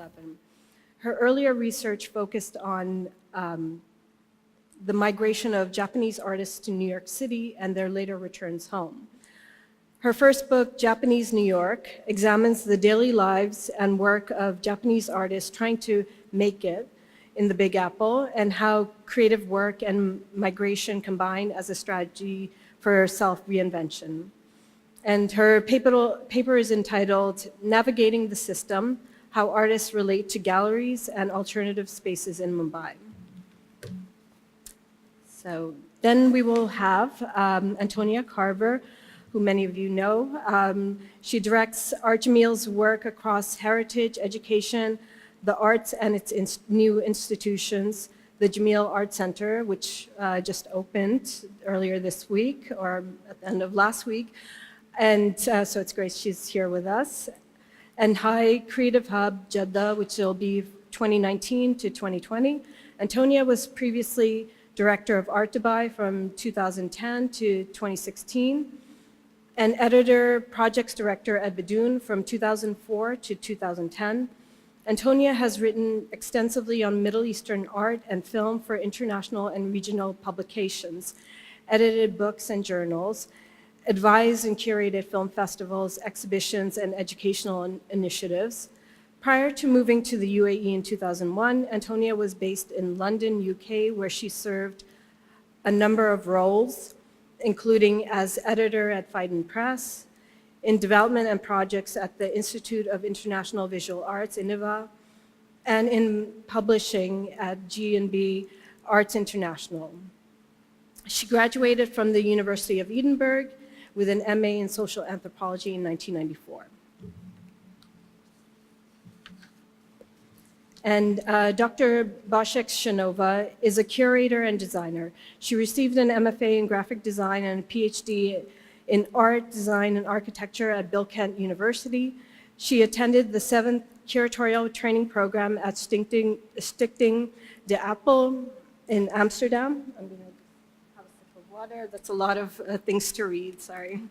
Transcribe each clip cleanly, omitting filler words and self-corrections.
2011. Her earlier research focused on the migration of Japanese artists to New York City and their later returns home. Her first book, Japanese New York, examines the daily lives and work of Japanese artists trying to make it in the Big Apple and how creative work and migration combine as a strategy for self-reinvention. And her paper is entitled Navigating the System, How Artists Relate to Galleries and Alternative Spaces in Mumbai. So then we will have Antonia Carver, who many of you know. She directs Art Jamil's work across heritage, education, the arts and its new institutions, the Jamil Art Center, which just opened earlier this week or at the end of last week. And so it's great she's here with us. And High Creative Hub, Jeddah, which will be 2019 to 2020. Antonia was previously Director of Art Dubai from 2010 to 2016. And editor, projects director at Badoon from 2004 to 2010. Antonia has written extensively on Middle Eastern art and film for international and regional publications, edited books and journals, advised and curated film festivals, exhibitions, and educational initiatives. Prior to moving to the UAE in 2001, Antonia was based in London, UK, where she served a number of roles, including as editor at Phaidon Press, in development and projects at the Institute of International Visual Arts, INIVA, and in publishing at G&B Arts International. She graduated from the University of Edinburgh with an MA in Social Anthropology in 1994. And Dr. Basak Senova is a curator and designer. She received an MFA in graphic design and a PhD in art, design, and architecture at Bill Kent University. She attended the 7th curatorial training program at Stichting de Apple in Amsterdam. I'm going to have a sip of water. That's a lot of things to read, sorry.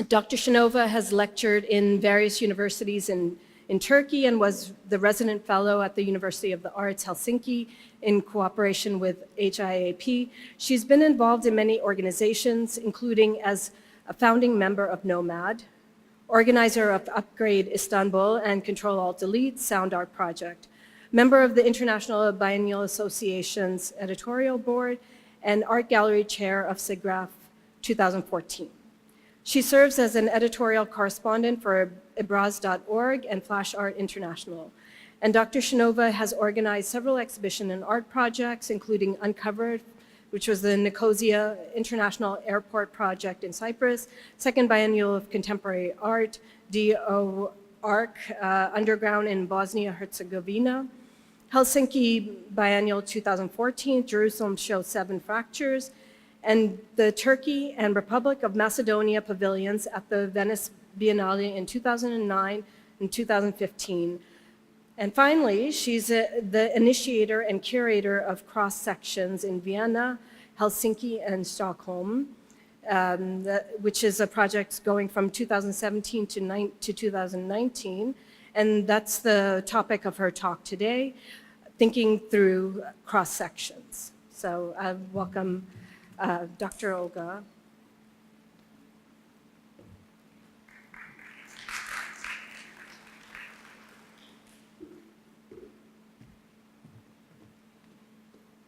Dr. Senova has lectured in various universities in Turkey and was the resident fellow at the University of the Arts, Helsinki, in cooperation with HIAP. She's been involved in many organizations, including as a founding member of Nomad, organizer of Upgrade Istanbul and Control-Alt-Delete Sound Art Project, member of the International Biennial Association's editorial board, and art gallery chair of SIGGRAPH 2014. She serves as an editorial correspondent for Ibraz.org and Flash Art International. And Dr. Senova has organized several exhibition and art projects, including Uncovered, which was the Nicosia International Airport project in Cyprus, Second Biennial of Contemporary Art, DO Arc, Underground in Bosnia-Herzegovina, Helsinki Biennial 2014, Jerusalem Show 7 Fractures, and the Turkey and Republic of Macedonia pavilions at the Venice Biennale in 2009 and 2015. And finally, she's the initiator and curator of cross sections in Vienna, Helsinki, and Stockholm, which is a project going from 2017 to 2019. And that's the topic of her talk today, thinking through cross sections. So I welcome Dr. Olga.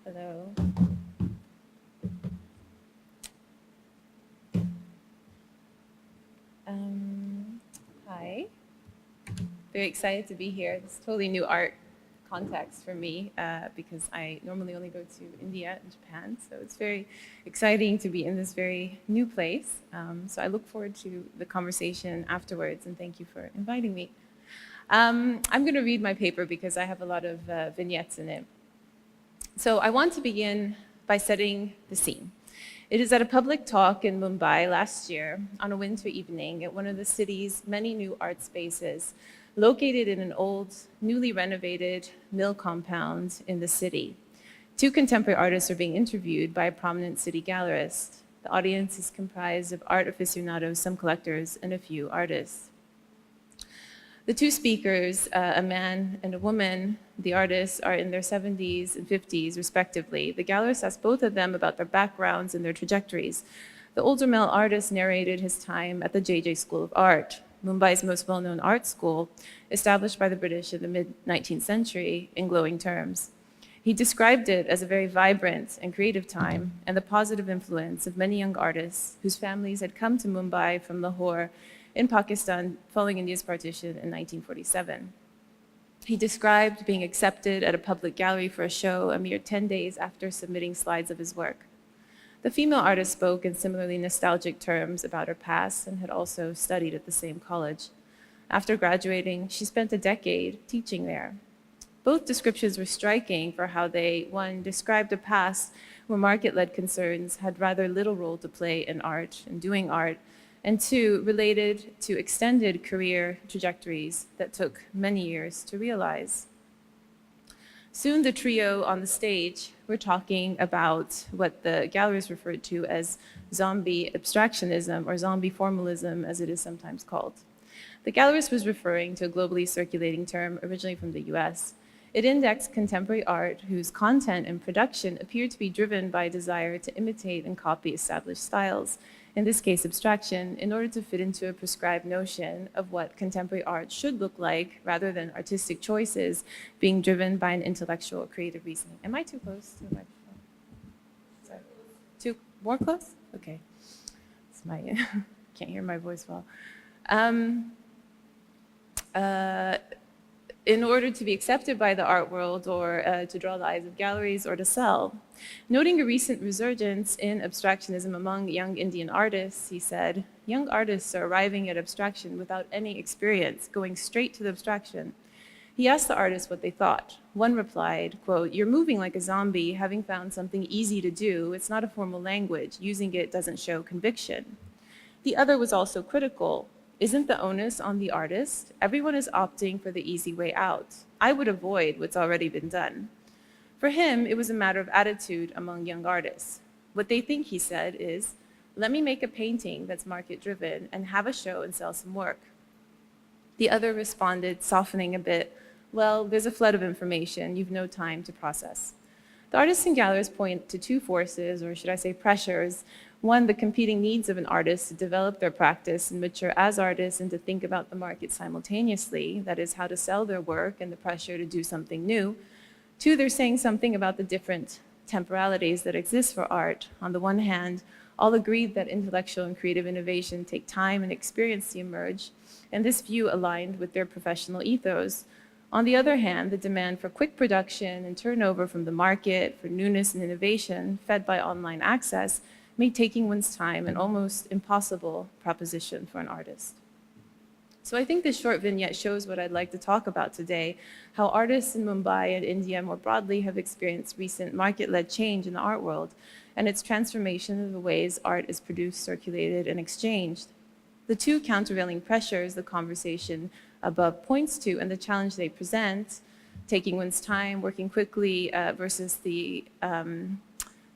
Hello. Hi. Very excited to be here. This is totally new art context for me because I normally only go to India and Japan, so it's very exciting to be in this very new place. So I look forward to the conversation afterwards, and thank you for inviting me. I'm going to read my paper because I have a lot of vignettes in it. So I want to begin by setting the scene. It is at a public talk in Mumbai last year on a winter evening at one of the city's many new art spaces located in an old, newly renovated mill compound in the city. Two contemporary artists are being interviewed by a prominent city gallerist. The audience is comprised of art aficionados, some collectors, and a few artists. The two speakers, a man and a woman, the artists, are in their 70s and 50s, respectively. The gallerist asked both of them about their backgrounds and their trajectories. The older male artist narrated his time at the JJ School of Art, Mumbai's most well-known art school, established by the British in the mid-19th century, in glowing terms. He described it as a very vibrant and creative time and the positive influence of many young artists whose families had come to Mumbai from Lahore in Pakistan following India's partition in 1947. He described being accepted at a public gallery for a show a mere 10 days after submitting slides of his work. The female artist spoke in similarly nostalgic terms about her past and had also studied at the same college. After graduating, she spent a decade teaching there. Both descriptions were striking for how they, one, described a past where market-led concerns had rather little role to play in art and doing art, and two, related to extended career trajectories that took many years to realize. Soon the trio on the stage were talking about what the galleries referred to as zombie abstractionism, or zombie formalism as it is sometimes called. The gallerist was referring to a globally circulating term originally from the US. It indexed contemporary art whose content and production appeared to be driven by a desire to imitate and copy established styles, in this case abstraction, in order to fit into a prescribed notion of what contemporary art should look like, rather than artistic choices being driven by an intellectual or creative reasoning. Am I too close to the microphone? Sorry. Too more close? Okay. It's my can't hear my voice well. In order to be accepted by the art world, or to draw the eyes of galleries, or to sell. Noting a recent resurgence in abstractionism among young Indian artists, he said, "Young artists are arriving at abstraction without any experience, going straight to the abstraction." He asked the artists what they thought. One replied, quote, "You're moving like a zombie, having found something easy to do. It's not a formal language. Using it doesn't show conviction." The other was also critical. "Isn't the onus on the artist? Everyone is opting for the easy way out. I would avoid what's already been done." For him, it was a matter of attitude among young artists. What they think, he said, is, "Let me make a painting that's market-driven and have a show and sell some work." The other responded, softening a bit, "Well, there's a flood of information. You've no time to process." The artists and gallerists point to two forces, or should I say pressures. One, the competing needs of an artist to develop their practice and mature as artists and to think about the market simultaneously, that is, how to sell their work and the pressure to do something new. Two, they're saying something about the different temporalities that exist for art. On the one hand, all agreed that intellectual and creative innovation take time and experience to emerge, and this view aligned with their professional ethos. On the other hand, the demand for quick production and turnover from the market, for newness and innovation, fed by online access, made taking one's time an almost impossible proposition for an artist. So I think this short vignette shows what I'd like to talk about today, how artists in Mumbai and India more broadly have experienced recent market-led change in the art world and its transformation of the ways art is produced, circulated, and exchanged. The two countervailing pressures the conversation above points to and the challenge they present, taking one's time, working quickly, versus the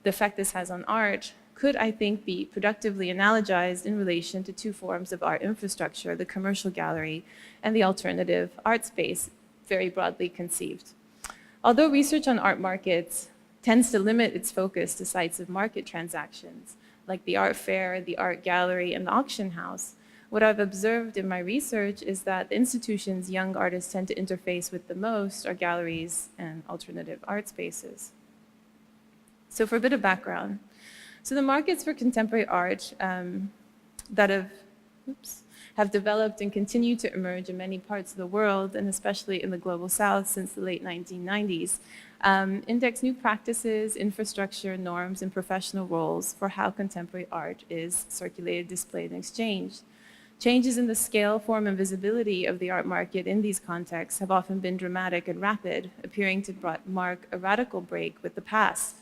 effect this has on art, could, I think, be productively analogized in relation to two forms of art infrastructure, the commercial gallery and the alternative art space, very broadly conceived. Although research on art markets tends to limit its focus to sites of market transactions, like the art fair, the art gallery, and the auction house, what I've observed in my research is that the institutions young artists tend to interface with the most are galleries and alternative art spaces. So for a bit of background, so the markets for contemporary art that have developed and continue to emerge in many parts of the world, and especially in the global south since the late 1990s, index new practices, infrastructure, norms, and professional roles for how contemporary art is circulated, displayed, and exchanged. Changes in the scale, form, and visibility of the art market in these contexts have often been dramatic and rapid, appearing to mark a radical break with the past.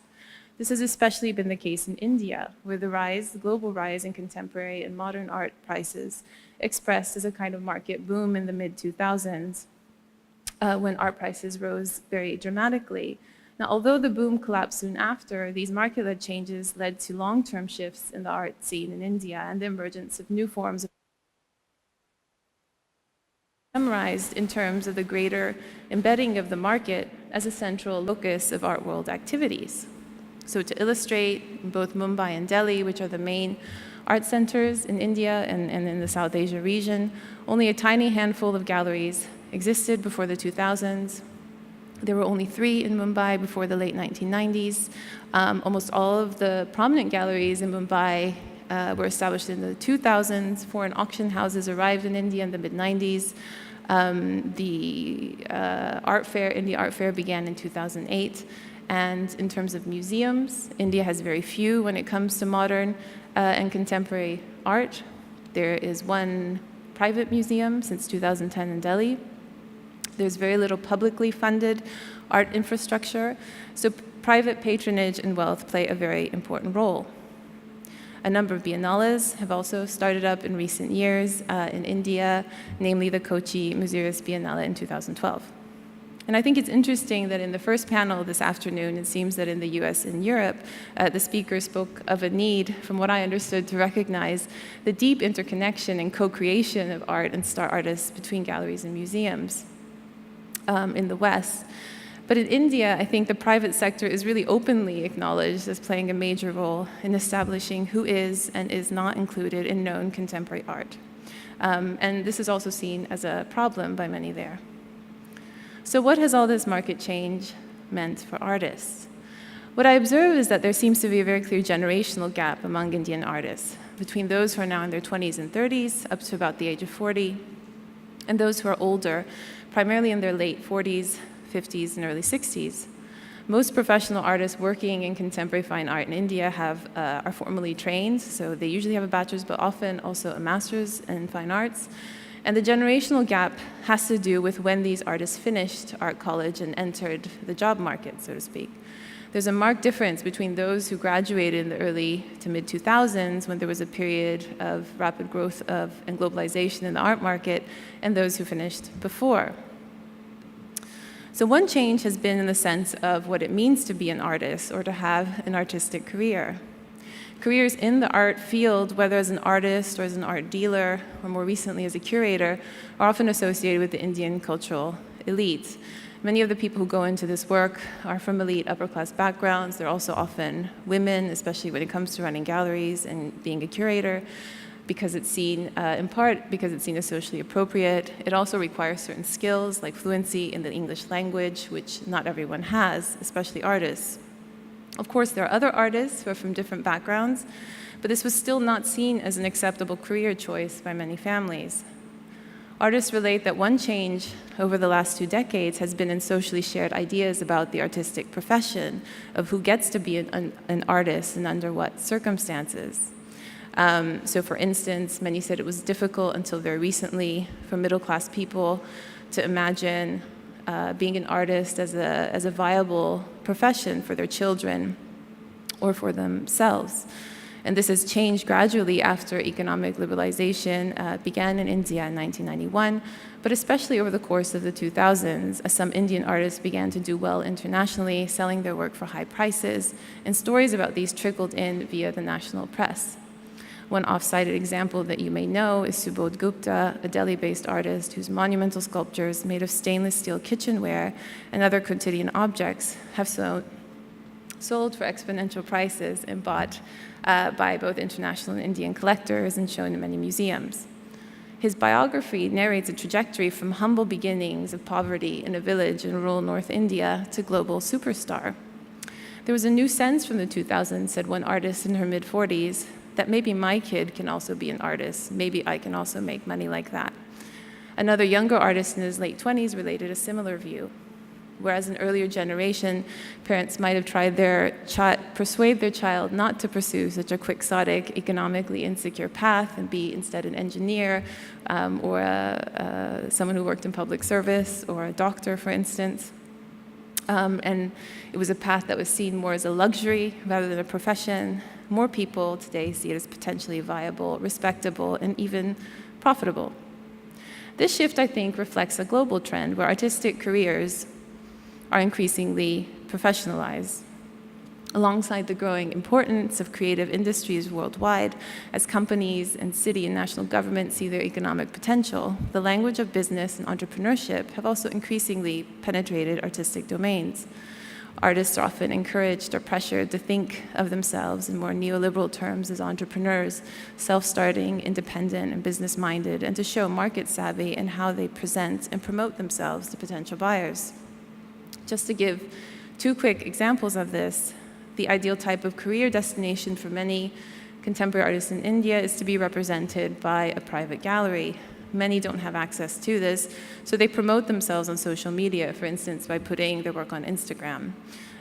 This has especially been the case in India, where the global rise in contemporary and modern art prices expressed as a kind of market boom in the mid-2000s, when art prices rose very dramatically, Now, although the boom collapsed soon after, these market-led changes led to long-term shifts in the art scene in India and the emergence of new forms of summarized in terms of the greater embedding of the market as a central locus of art world activities. So to illustrate, both Mumbai and Delhi, which are the main art centers in India and in the South Asia region, only a tiny handful of galleries existed before the 2000s. There were only 3 in Mumbai before the late 1990s. Almost all of the prominent galleries in Mumbai were established in the 2000s. Foreign auction houses arrived in India in the mid-90s. The Indie Art Fair began in 2008. And in terms of museums, India has very few when it comes to modern and contemporary art. There is one private museum since 2010 in Delhi. There's very little publicly funded art infrastructure, so private patronage and wealth play a very important role. A number of biennales have also started up in recent years in India, namely the Kochi Muziris Biennale in 2012. And I think it's interesting that in the first panel this afternoon, it seems that in the US and Europe, the speaker spoke of a need, from what I understood, to recognize the deep interconnection and co-creation of art and star artists between galleries and museums in the West. But in India, I think the private sector is really openly acknowledged as playing a major role in establishing who is and is not included in known contemporary art. And this is also seen as a problem by many there. So what has all this market change meant for artists? What I observe is that there seems to be a very clear generational gap among Indian artists, between those who are now in their 20s and 30s, up to about the age of 40, and those who are older, primarily in their late 40s, 50s, and early 60s. Most professional artists working in contemporary fine art in India are formally trained, so they usually have a bachelor's, but often also a master's in fine arts. And the generational gap has to do with when these artists finished art college and entered the job market, so to speak. There's a marked difference between those who graduated in the early to mid-2000s, when there was a period of rapid growth and globalization in the art market, and those who finished before. So one change has been in the sense of what it means to be an artist or to have an artistic career. Careers in the art field, whether as an artist or as an art dealer, or more recently as a curator, are often associated with the Indian cultural elite. Many of the people who go into this work are from elite upper-class backgrounds. They're also often women, especially when it comes to running galleries and being a curator, because it's seen, in part, because it's seen as socially appropriate. It also requires certain skills, like fluency in the English language, which not everyone has, especially artists. Of course, there are other artists who are from different backgrounds, but this was still not seen as an acceptable career choice by many families. Artists relate that one change over the last 2 decades has been in socially shared ideas about the artistic profession, of who gets to be an artist and under what circumstances. So for instance, many said it was difficult until very recently for middle-class people to imagine being an artist as a viable profession for their children or for themselves. And this has changed gradually after economic liberalization began in India in 1991, but especially over the course of the 2000s, as some Indian artists began to do well internationally, selling their work for high prices, and stories about these trickled in via the national press. One off-cited example that you may know is Subodh Gupta, a Delhi-based artist whose monumental sculptures made of stainless steel kitchenware and other quotidian objects have sold for exponential prices and bought by both international and Indian collectors and shown in many museums. His biography narrates a trajectory from humble beginnings of poverty in a village in rural North India to global superstar. There was a new sense from the 2000s, said one artist in her mid-40s, that maybe my kid can also be an artist. Maybe I can also make money like that. Another younger artist in his late 20s related a similar view. Whereas in earlier generation, parents might have tried persuade their child not to pursue such a quixotic, economically insecure path and be instead an engineer or someone who worked in public service or a doctor, for instance. And it was a path that was seen more as a luxury rather than a profession. More people today see it as potentially viable, respectable, and even profitable. This shift, I think, reflects a global trend where artistic careers are increasingly professionalize. Alongside the growing importance of creative industries worldwide, as companies and city and national governments see their economic potential, the language of business and entrepreneurship have also increasingly penetrated artistic domains. Artists are often encouraged or pressured to think of themselves in more neoliberal terms as entrepreneurs, self-starting, independent, and business-minded, and to show market savvy in how they present and promote themselves to potential buyers. Just to give two quick examples of this, the ideal type of career destination for many contemporary artists in India is to be represented by a private gallery. Many don't have access to this, so they promote themselves on social media, for instance, by putting their work on Instagram.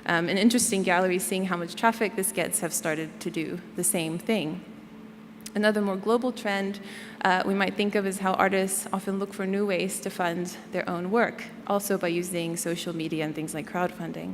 And interesting galleries, seeing how much traffic this gets, have started to do the same thing. Another more global trend we might think of is how artists often look for new ways to fund their own work, also by using social media and things like crowdfunding.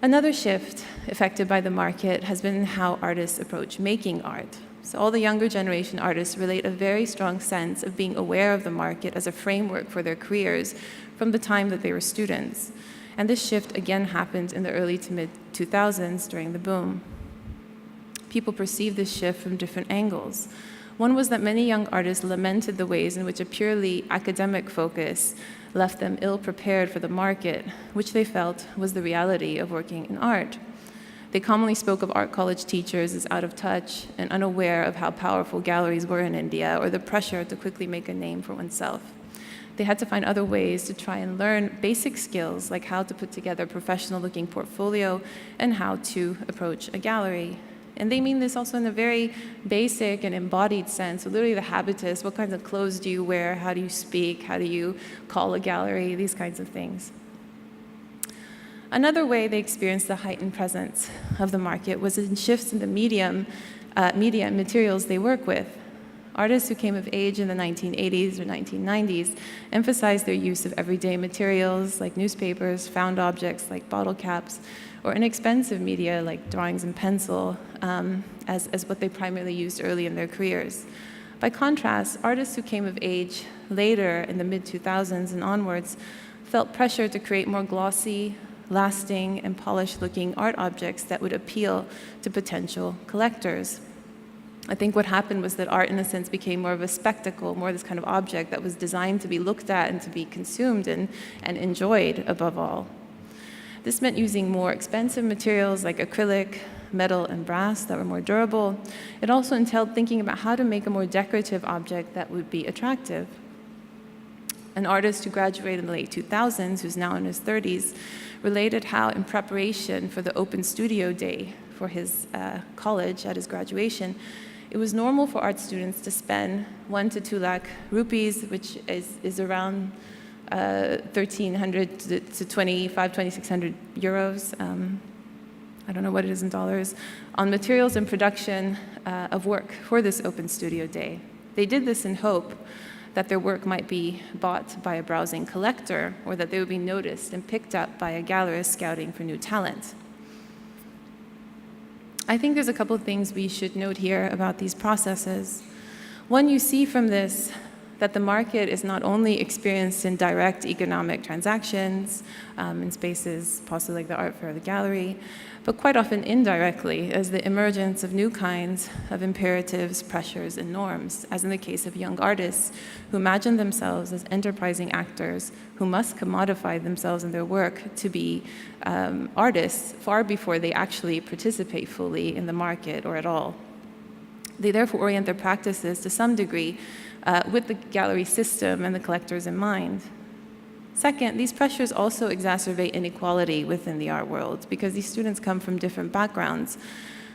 Another shift affected by the market has been how artists approach making art. So all the younger generation artists relate a very strong sense of being aware of the market as a framework for their careers from the time that they were students. And this shift again happened in the early to mid-2000s during the boom. People perceived this shift from different angles. One was that many young artists lamented the ways in which a purely academic focus left them ill-prepared for the market, which they felt was the reality of working in art. They commonly spoke of art college teachers as out of touch and unaware of how powerful galleries were in India, or the pressure to quickly make a name for oneself. They had to find other ways to try and learn basic skills like how to put together a professional-looking portfolio and how to approach a gallery. And they mean this also in a very basic and embodied sense. So literally the habitus, what kinds of clothes do you wear, how do you speak, how do you call a gallery, these kinds of things. Another way they experienced the heightened presence of the market was in shifts in the media and materials they work with. Artists who came of age in the 1980s or 1990s emphasized their use of everyday materials like newspapers, found objects like bottle caps, or inexpensive media like drawings and pencil as what they primarily used early in their careers. By contrast, artists who came of age later in the mid-2000s and onwards felt pressure to create more glossy, lasting, and polished-looking art objects that would appeal to potential collectors. I think what happened was that art, in a sense, became more of a spectacle, more this kind of object that was designed to be looked at and to be consumed and enjoyed above all. This meant using more expensive materials like acrylic, metal, and brass that were more durable. It also entailed thinking about how to make a more decorative object that would be attractive. An artist who graduated in the late 2000s, who's now in his 30s, related how in preparation for the open studio day for his college at his graduation, it was normal for art students to spend 1 to 2 lakh rupees, which is around 1,300 to 2,600 euros. I don't know what it is in dollars, on materials and production of work for this open studio day. They did this in hope that their work might be bought by a browsing collector, or that they would be noticed and picked up by a gallerist scouting for new talent. I think there's a couple of things we should note here about these processes. One, you see from this that the market is not only experienced in direct economic transactions, in spaces possibly like the art fair or the gallery, but quite often indirectly as the emergence of new kinds of imperatives, pressures, and norms, as in the case of young artists who imagine themselves as enterprising actors who must commodify themselves in their work to be artists far before they actually participate fully in the market or at all. They therefore orient their practices to some degree with the gallery system and the collectors in mind. Second, these pressures also exacerbate inequality within the art world because these students come from different backgrounds,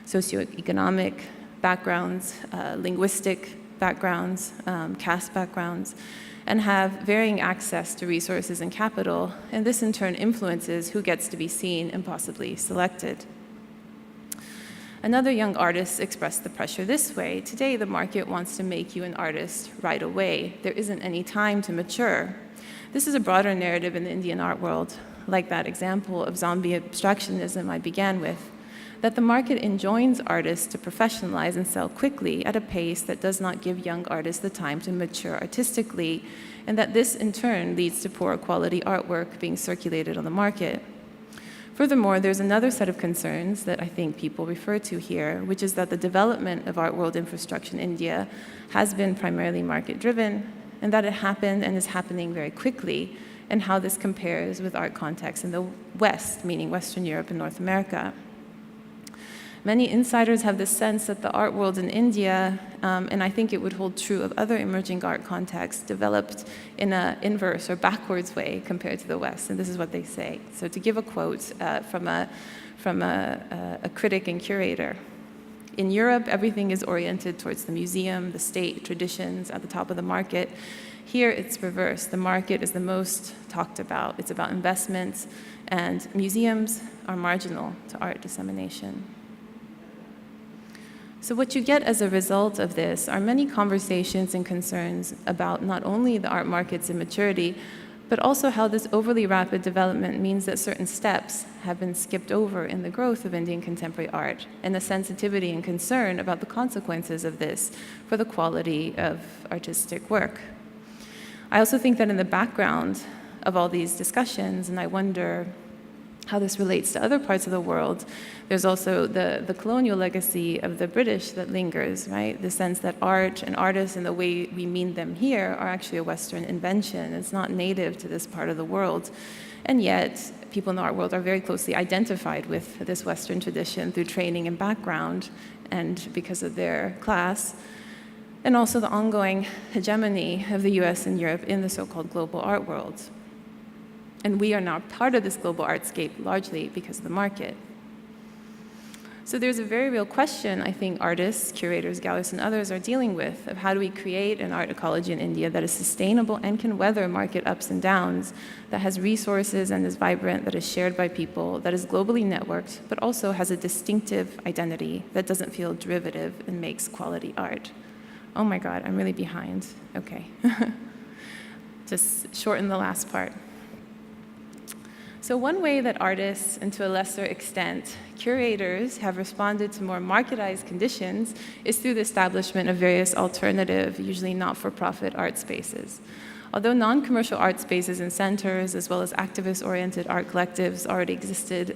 socioeconomic backgrounds, linguistic backgrounds, caste backgrounds, and have varying access to resources and capital, and this in turn influences who gets to be seen and possibly selected. Another young artist expressed the pressure this way: today the market wants to make you an artist right away. There isn't any time to mature. This is a broader narrative in the Indian art world, like that example of zombie abstractionism I began with, that the market enjoins artists to professionalize and sell quickly at a pace that does not give young artists the time to mature artistically, and that this in turn leads to poor quality artwork being circulated on the market. Furthermore, there's another set of concerns that I think people refer to here, which is that the development of art world infrastructure in India has been primarily market-driven, and that it happened and is happening very quickly, and how this compares with art contexts in the West, meaning Western Europe and North America. Many insiders have the sense that the art world in India, and I think it would hold true of other emerging art contexts, developed in an inverse or backwards way compared to the West, and this is what they say. So to give a quote from a critic and curator, in Europe, everything is oriented towards the museum, the state, traditions at the top of the market. Here, it's reversed. The market is the most talked about. It's about investments, and museums are marginal to art dissemination. So what you get as a result of this are many conversations and concerns about not only the art market's immaturity, but also how this overly rapid development means that certain steps have been skipped over in the growth of Indian contemporary art, and a sensitivity and concern about the consequences of this for the quality of artistic work. I also think that in the background of all these discussions, and I wonder how this relates to other parts of the world, there's also the colonial legacy of the British that lingers, right? The sense that art and artists and the way we mean them here are actually a Western invention. It's not native to this part of the world. And yet, people in the art world are very closely identified with this Western tradition through training and background, and because of their class, and also the ongoing hegemony of the US and Europe in the so-called global art world. And we are now part of this global artscape largely because of the market. So there's a very real question I think artists, curators, gallerists, and others are dealing with of how do we create an art ecology in India that is sustainable and can weather market ups and downs, that has resources and is vibrant, that is shared by people, that is globally networked, but also has a distinctive identity that doesn't feel derivative and makes quality art. Oh my God, I'm really behind. Okay. Just shorten the last part. So one way that artists, and to a lesser extent, curators, have responded to more marketized conditions is through the establishment of various alternative, usually not-for-profit art spaces. Although non-commercial art spaces and centers, as well as activist-oriented art collectives already existed,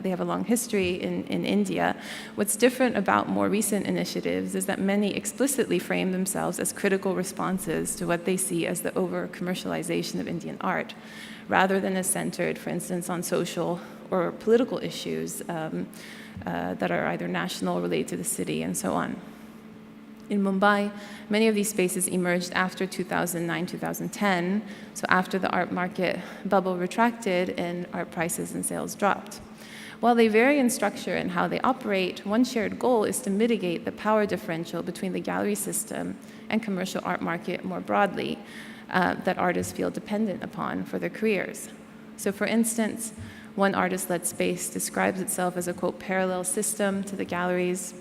they have a long history in India, what's different about more recent initiatives is that many explicitly frame themselves as critical responses to what they see as the over-commercialization of Indian art, rather than as centered, for instance, on social or political issues that are either national, related to the city, and so on. In Mumbai, many of these spaces emerged after 2009, 2010, so after the art market bubble retracted and art prices and sales dropped. While they vary in structure and how they operate, one shared goal is to mitigate the power differential between the gallery system and commercial art market more broadly, that artists feel dependent upon for their careers. So for instance, one artist-led space describes itself as a, quote, parallel system to the galleries,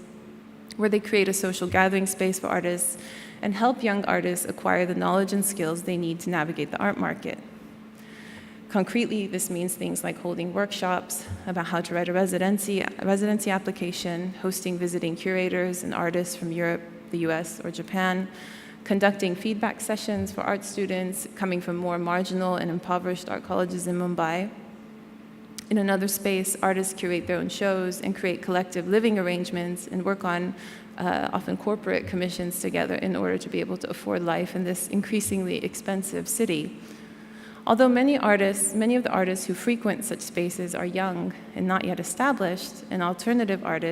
where they create a social gathering space for artists and help young artists acquire the knowledge and skills they need to navigate the art market. Concretely, this means things like holding workshops about how to write a residency application, hosting visiting curators and artists from Europe, the US, or Japan, conducting feedback sessions for art students coming from more marginal and impoverished art colleges in Mumbai. In another space, artists curate their own shows and create collective living arrangements and work on often corporate commissions together in order to be able to afford life in this increasingly expensive city. Although many of the artists who frequent such spaces are young and not yet established, and alternative art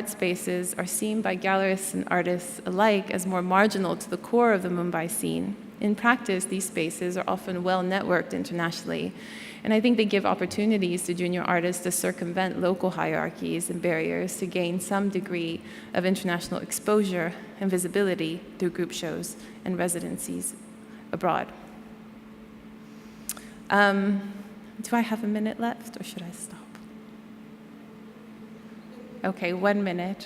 spaces are seen by gallerists and artists alike as more marginal to the core of the Mumbai scene. In practice, these spaces are often well networked internationally, and I think they give opportunities to junior artists to circumvent local hierarchies and barriers to gain some degree of international exposure and visibility through group shows and residencies abroad. Do I have a minute left, or should I stop? Okay, 1 minute.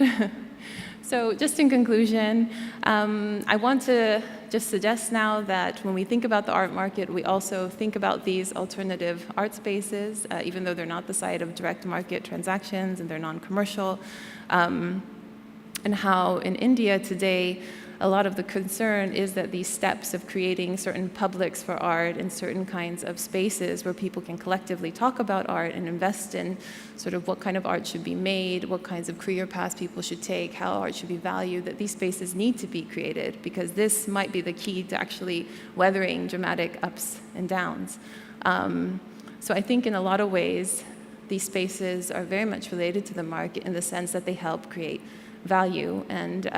So just in conclusion, I want to just suggest now that when we think about the art market, we also think about these alternative art spaces, even though they're not the site of direct market transactions and they're non-commercial, and how in India today, a lot of the concern is that these steps of creating certain publics for art and certain kinds of spaces where people can collectively talk about art and invest in sort of what kind of art should be made, what kinds of career paths people should take, how art should be valued, that these spaces need to be created because this might be the key to actually weathering dramatic ups and downs. So I think in a lot of ways, these spaces are very much related to the market in the sense that they help create value. And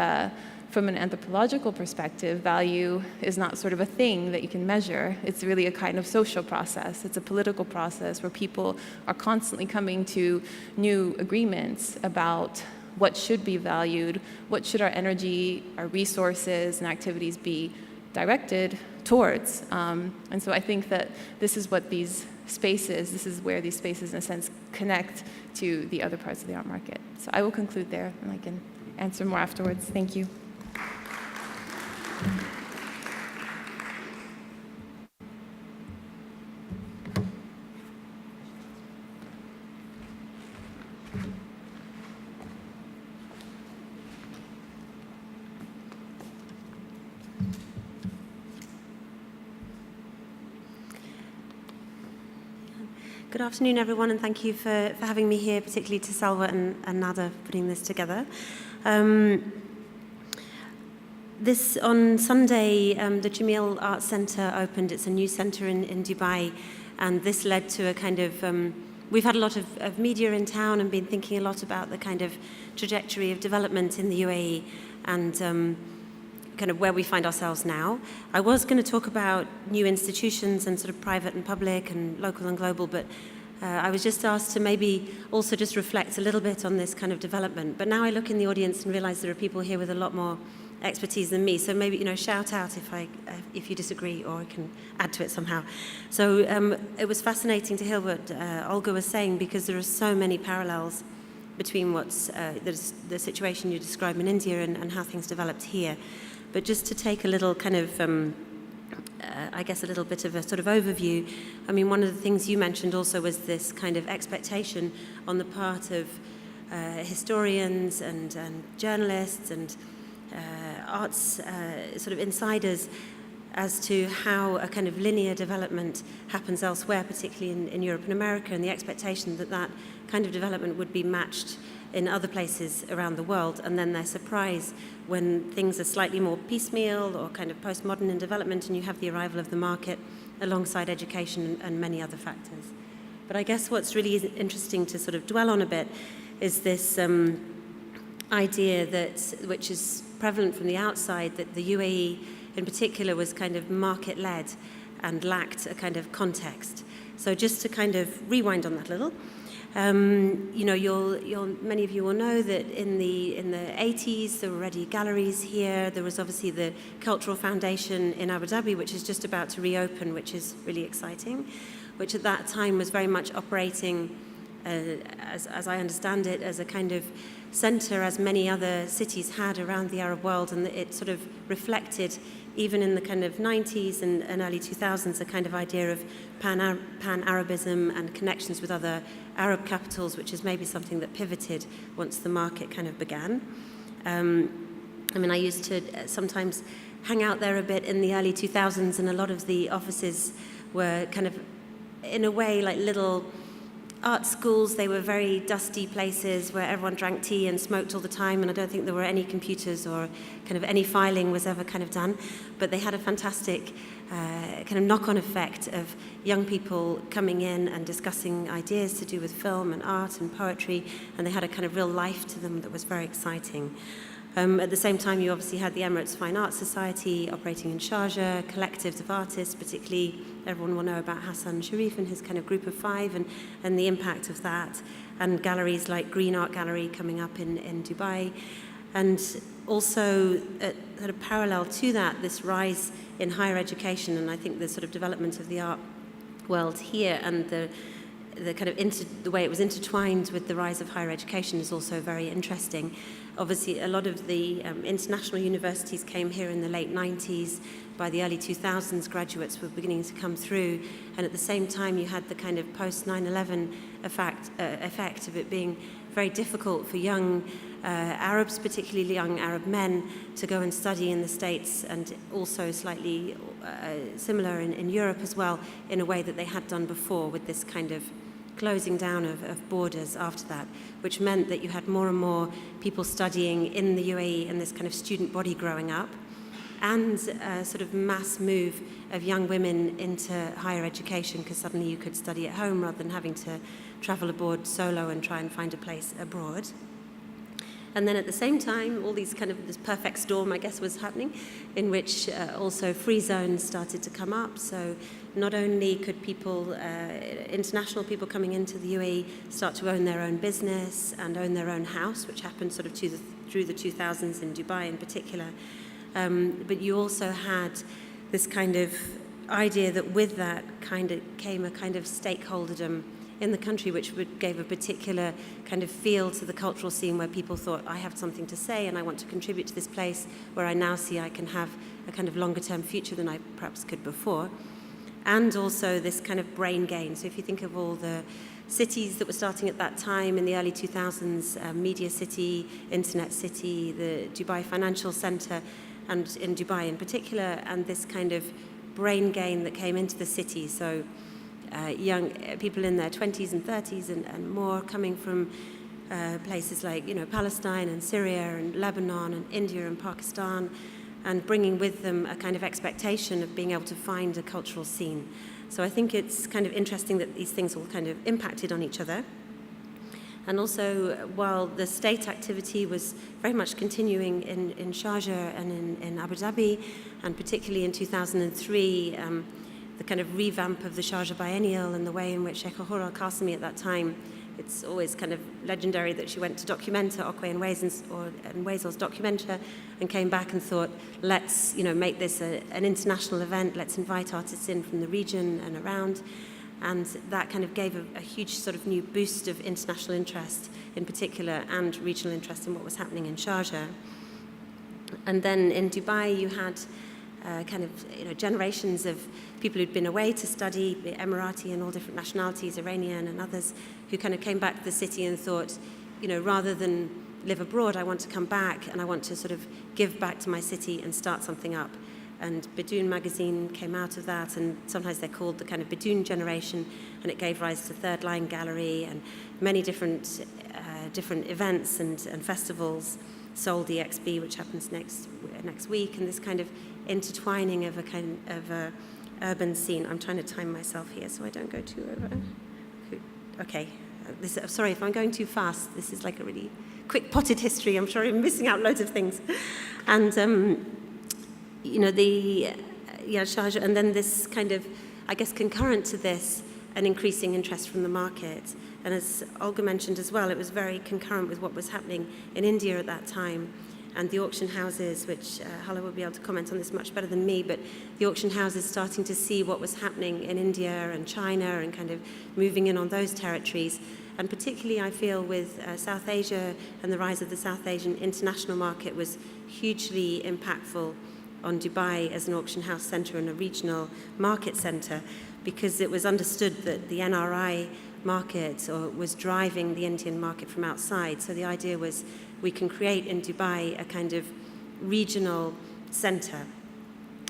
from an anthropological perspective, value is not sort of a thing that you can measure. It's really a kind of social process. It's a political process where people are constantly coming to new agreements about what should be valued, what should our energy, our resources, and activities be directed towards. And so I think that this is what these spaces, this is where these spaces, in a sense, connect to the other parts of the art market. So I will conclude there, and I can answer more afterwards. Thank you. Good afternoon, everyone, and thank you for having me here, particularly to Salwa and Nada for putting this together. This on Sunday, the Jameel Arts Centre opened. It's a new centre in Dubai, and this led to a kind of we've had a lot of media in town and been thinking a lot about the kind of trajectory of development in the UAE and kind of where we find ourselves now. I was going to talk about new institutions and sort of private and public and local and global, but I was just asked to maybe also just reflect a little bit on this kind of development. But now I look in the audience and realize there are people here with a lot more expertise than me. So maybe, shout out if you disagree, or I can add to it somehow. So it was fascinating to hear what Olga was saying, because there are so many parallels between what's the situation you describe in India and how things developed here. But just to take a little kind of, I guess, a little bit of a sort of overview, I mean, one of the things you mentioned also was this kind of expectation on the part of historians and journalists and arts sort of insiders as to how a kind of linear development happens elsewhere, particularly in Europe and America, and the expectation that that kind of development would be matched in other places around the world, and then their surprise when things are slightly more piecemeal or kind of postmodern in development, and you have the arrival of the market alongside education and many other factors. But I guess what's really interesting to sort of dwell on a bit is this idea that, which is prevalent from the outside, that the UAE in particular was kind of market-led and lacked a kind of context. So just to kind of rewind on that a little, many of you will know that in the 80s there were already galleries here. There was obviously the Cultural Foundation in Abu Dhabi, which is just about to reopen, which is really exciting, which at that time was very much operating, as I understand it, as a kind of centre, as many other cities had around the Arab world, and it sort of reflected, even in the kind of 90s and early 2000s, a kind of idea of pan-Arabism and connections with other Arab capitals, which is maybe something that pivoted once the market kind of began. I mean, I used to sometimes hang out there a bit in the early 2000s, and a lot of the offices were kind of, in a way, like little art schools. They were very dusty places where everyone drank tea and smoked all the time, and I don't think there were any computers or kind of any filing was ever kind of done. But they had a fantastic kind of knock-on effect of young people coming in and discussing ideas to do with film and art and poetry, and they had a kind of real life to them that was very exciting. At the same time, you obviously had the Emirates Fine Arts Society operating in Sharjah, collectives of artists, particularly everyone will know about Hassan Sharif and his kind of group of five and the impact of that, and galleries like Green Art Gallery coming up in Dubai. And also, at a parallel to that, this rise in higher education, and I think the sort of development of the art world here and the kind of the way it was intertwined with the rise of higher education is also very interesting. Obviously, a lot of the international universities came here in the late 90s. By the early 2000s, graduates were beginning to come through. And at the same time, you had the kind of post-9/11 effect of it being very difficult for young Arabs, particularly young Arab men, to go and study in the States, and also slightly similar in Europe as well, in a way that they had done before, with this kind of closing down of borders after that, which meant that you had more and more people studying in the UAE and this kind of student body growing up, and a sort of mass move of young women into higher education, because suddenly you could study at home rather than having to travel abroad solo and try and find a place abroad. And then at the same time, all these kind of, this perfect storm, I guess, was happening, in which also free zones started to come up. So not only could people, international people coming into the UAE, start to own their own business and own their own house, which happened sort of through the 2000s in Dubai in particular, but you also had this kind of idea that with that kind of came a kind of stakeholderdom in the country, which gave a particular kind of feel to the cultural scene, where people thought, I have something to say and I want to contribute to this place where I now see I can have a kind of longer term future than I perhaps could before. And also this kind of brain gain. So if you think of all the cities that were starting at that time in the early 2000s, Media City, Internet City, the Dubai Financial Centre, and in Dubai in particular, and this kind of brain gain that came into the city. So young people in their 20s and 30s and more, coming from places like, Palestine and Syria and Lebanon and India and Pakistan, and bringing with them a kind of expectation of being able to find a cultural scene. So I think it's kind of interesting that these things all kind of impacted on each other. And also, while the state activity was very much continuing in Sharjah and in Abu Dhabi, and particularly in 2003, the kind of revamp of the Sharjah Biennial and the way in which Sheikh Ahura al-Qasimi at that time, it's always kind of legendary that she went to Documenta, Okwe and Wezel's Documenta, and came back and thought, let's make this an international event, let's invite artists in from the region and around. And that kind of gave a huge sort of new boost of international interest in particular, and regional interest in what was happening in Sharjah. And then in Dubai, you had kind of generations of people who'd been away to study, Emirati and all different nationalities, Iranian and others, who kind of came back to the city and thought, rather than live abroad, I want to come back and I want to sort of give back to my city and start something up. And Bidoon magazine came out of that, and sometimes they're called the kind of Bidoon generation, and it gave rise to Third Line Gallery and many different events and festivals, Seoul DXB, which happens next week, and this kind of intertwining of a kind of a urban scene. I'm trying to time myself here so I don't go too over. Okay, sorry if I'm going too fast. This is like a really quick potted history. I'm sure I'm missing out loads of things. And Sharjah, and then this kind of, I guess, concurrent to this, an increasing interest from the market. And as Olga mentioned as well, it was very concurrent with what was happening in India at that time, and the auction houses, which Hala will be able to comment on this much better than me, but the auction houses starting to see what was happening in India and China and kind of moving in on those territories. And particularly, I feel, with South Asia and the rise of the South Asian international market was hugely impactful on Dubai as an auction house centre and a regional market centre, because it was understood that the NRI market was driving the Indian market from outside. So the idea was, we can create in Dubai a kind of regional centre.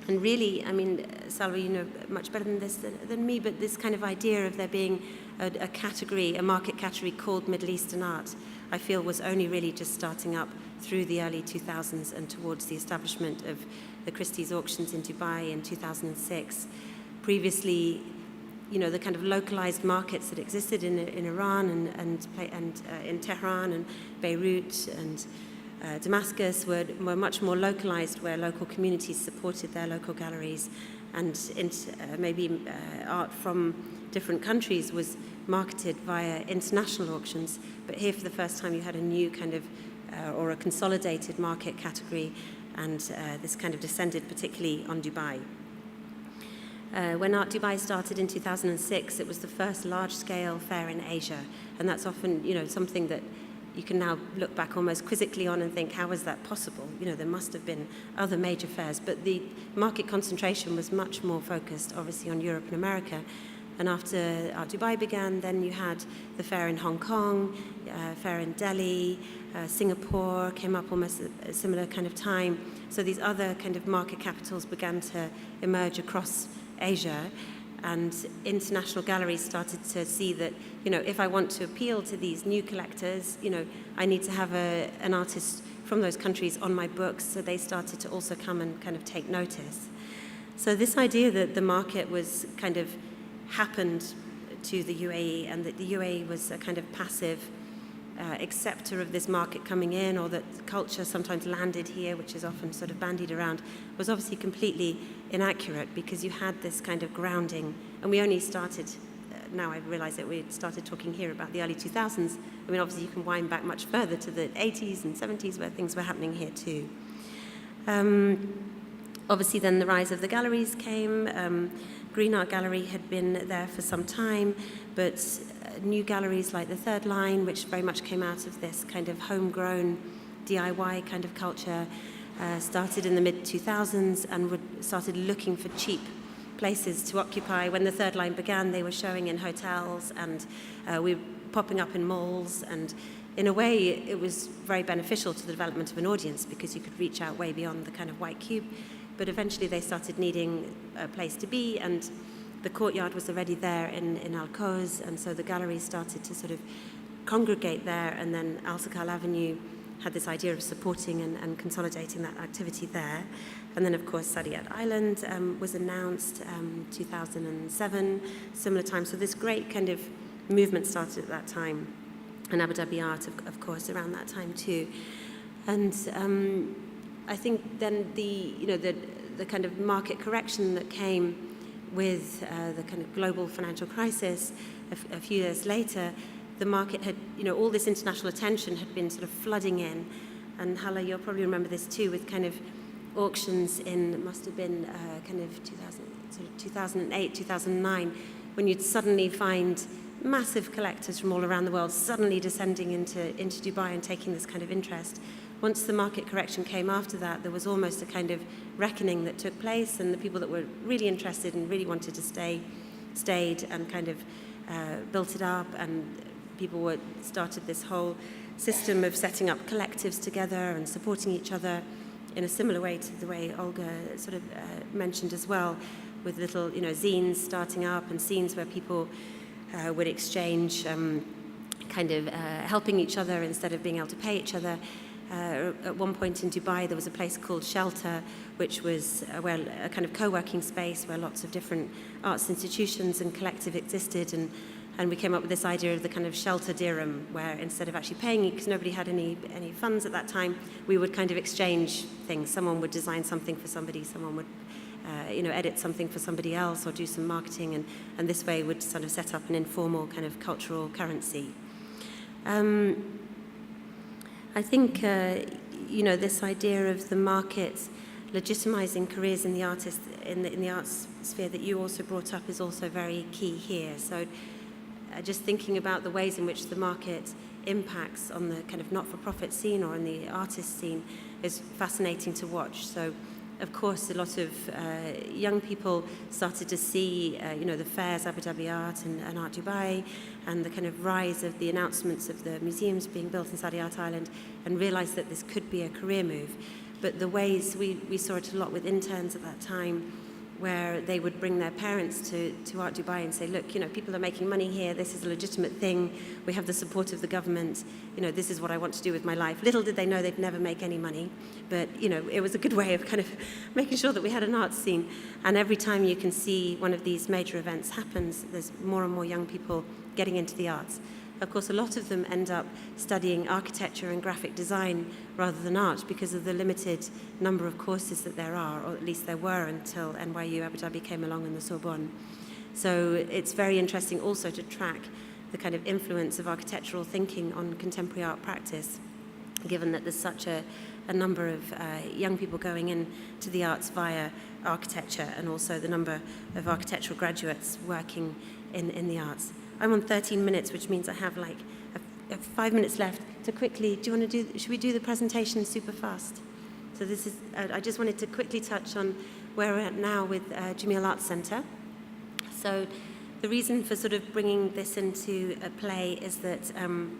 And really, I mean, Salwa, you know much better than this than me, but this kind of idea of there being a category, a market category called Middle Eastern art, I feel was only really just starting up through the early 2000s and towards the establishment of the Christie's auctions in Dubai in 2006. Previously, the kind of localized markets that existed in Iran and in Tehran and Beirut and Damascus were much more localized, where local communities supported their local galleries, and maybe art from different countries was marketed via international auctions. But here, for the first time, you had a new kind of or a consolidated market category, and this kind of descended particularly on Dubai. When Art Dubai started in 2006, it was the first large-scale fair in Asia, and that's often, something that you can now look back almost quizzically on and think, how was that possible? There must have been other major fairs, but the market concentration was much more focused, obviously, on Europe and America. And after Art Dubai began, then you had the fair in Hong Kong, fair in Delhi, Singapore came up almost at a similar kind of time. So these other kind of market capitals began to emerge across Asia, and international galleries started to see that, if I want to appeal to these new collectors, I need to have an artist from those countries on my books. So they started to also come and kind of take notice. So this idea that the market was kind of happened to the UAE, and that the UAE was a kind of passive acceptor of this market coming in, or that culture sometimes landed here, which is often sort of bandied around, was obviously completely inaccurate, because you had this kind of grounding. And we only started, now I realise that we started talking here about the early 2000s. I mean, obviously you can wind back much further to the 80s and 70s where things were happening here too. Obviously then the rise of the galleries came. Green Art Gallery had been there for some time, but new galleries like the Third Line, which very much came out of this kind of homegrown DIY kind of culture, started in the mid-2000s and started looking for cheap places to occupy. When the Third Line began, they were showing in hotels, and we were popping up in malls, and in a way it was very beneficial to the development of an audience, because you could reach out way beyond the kind of white cube. But eventually they started needing a place to be, and the courtyard was already there in Al-Quoz, and so the galleries started to sort of congregate there, and then Al-Sakal Avenue had this idea of supporting and consolidating that activity there. And then, of course, Saadiyat Island was announced 2007, similar time. So this great kind of movement started at that time, and Abu Dhabi Art, of course, around that time too. And I think then the kind of market correction that came with the kind of global financial crisis a few years later, the market had, all this international attention had been sort of flooding in. And Hala, you'll probably remember this too, with kind of auctions in, it must have been kind of 2008, 2009, when you'd suddenly find massive collectors from all around the world suddenly descending into Dubai and taking this kind of interest. Once the market correction came after that, there was almost a kind of reckoning that took place, and the people that were really interested and really wanted to stay, stayed and kind of built it up, and people started this whole system of setting up collectives together and supporting each other in a similar way to the way Olga sort of mentioned as well, with little, zines starting up and scenes where people would exchange kind of helping each other instead of being able to pay each other. At one point in Dubai, there was a place called Shelter, which was a kind of co-working space where lots of different arts institutions and collective existed, and we came up with this idea of the kind of shelter dirham, where instead of actually paying, because nobody had any funds at that time, we would kind of exchange things. Someone would design something for somebody, someone would edit something for somebody else, or do some marketing, and this way would sort of set up an informal kind of cultural currency. I think, this idea of the market legitimizing careers in the in the arts sphere that you also brought up is also very key here. So just thinking about the ways in which the market impacts on the kind of not-for-profit scene or in the artist scene is fascinating to watch. So, of course, a lot of young people started to see, the fairs, Abu Dhabi Art and Art Dubai, and the kind of rise of the announcements of the museums being built in Saadiyat Island, and realised that this could be a career move. But the ways, we saw it a lot with interns at that time, where they would bring their parents to Art Dubai and say, look, people are making money here, this is a legitimate thing, we have the support of the government, this is what I want to do with my life. Little did they know they'd never make any money, but, it was a good way of kind of making sure that we had an art scene. And every time you can see one of these major events happens, there's more and more young people getting into the arts. Of course, a lot of them end up studying architecture and graphic design rather than art because of the limited number of courses that there are, or at least there were until NYU Abu Dhabi came along in the Sorbonne. So it's very interesting also to track the kind of influence of architectural thinking on contemporary art practice, given that there's such a number of young people going into the arts via architecture, and also the number of architectural graduates working in the arts. I'm on 13 minutes, which means I have 5 minutes left to quickly, should we do the presentation super fast? So this is, I just wanted to quickly touch on where we're at now with Jameel Arts Centre. So the reason for sort of bringing this into a play is that I'm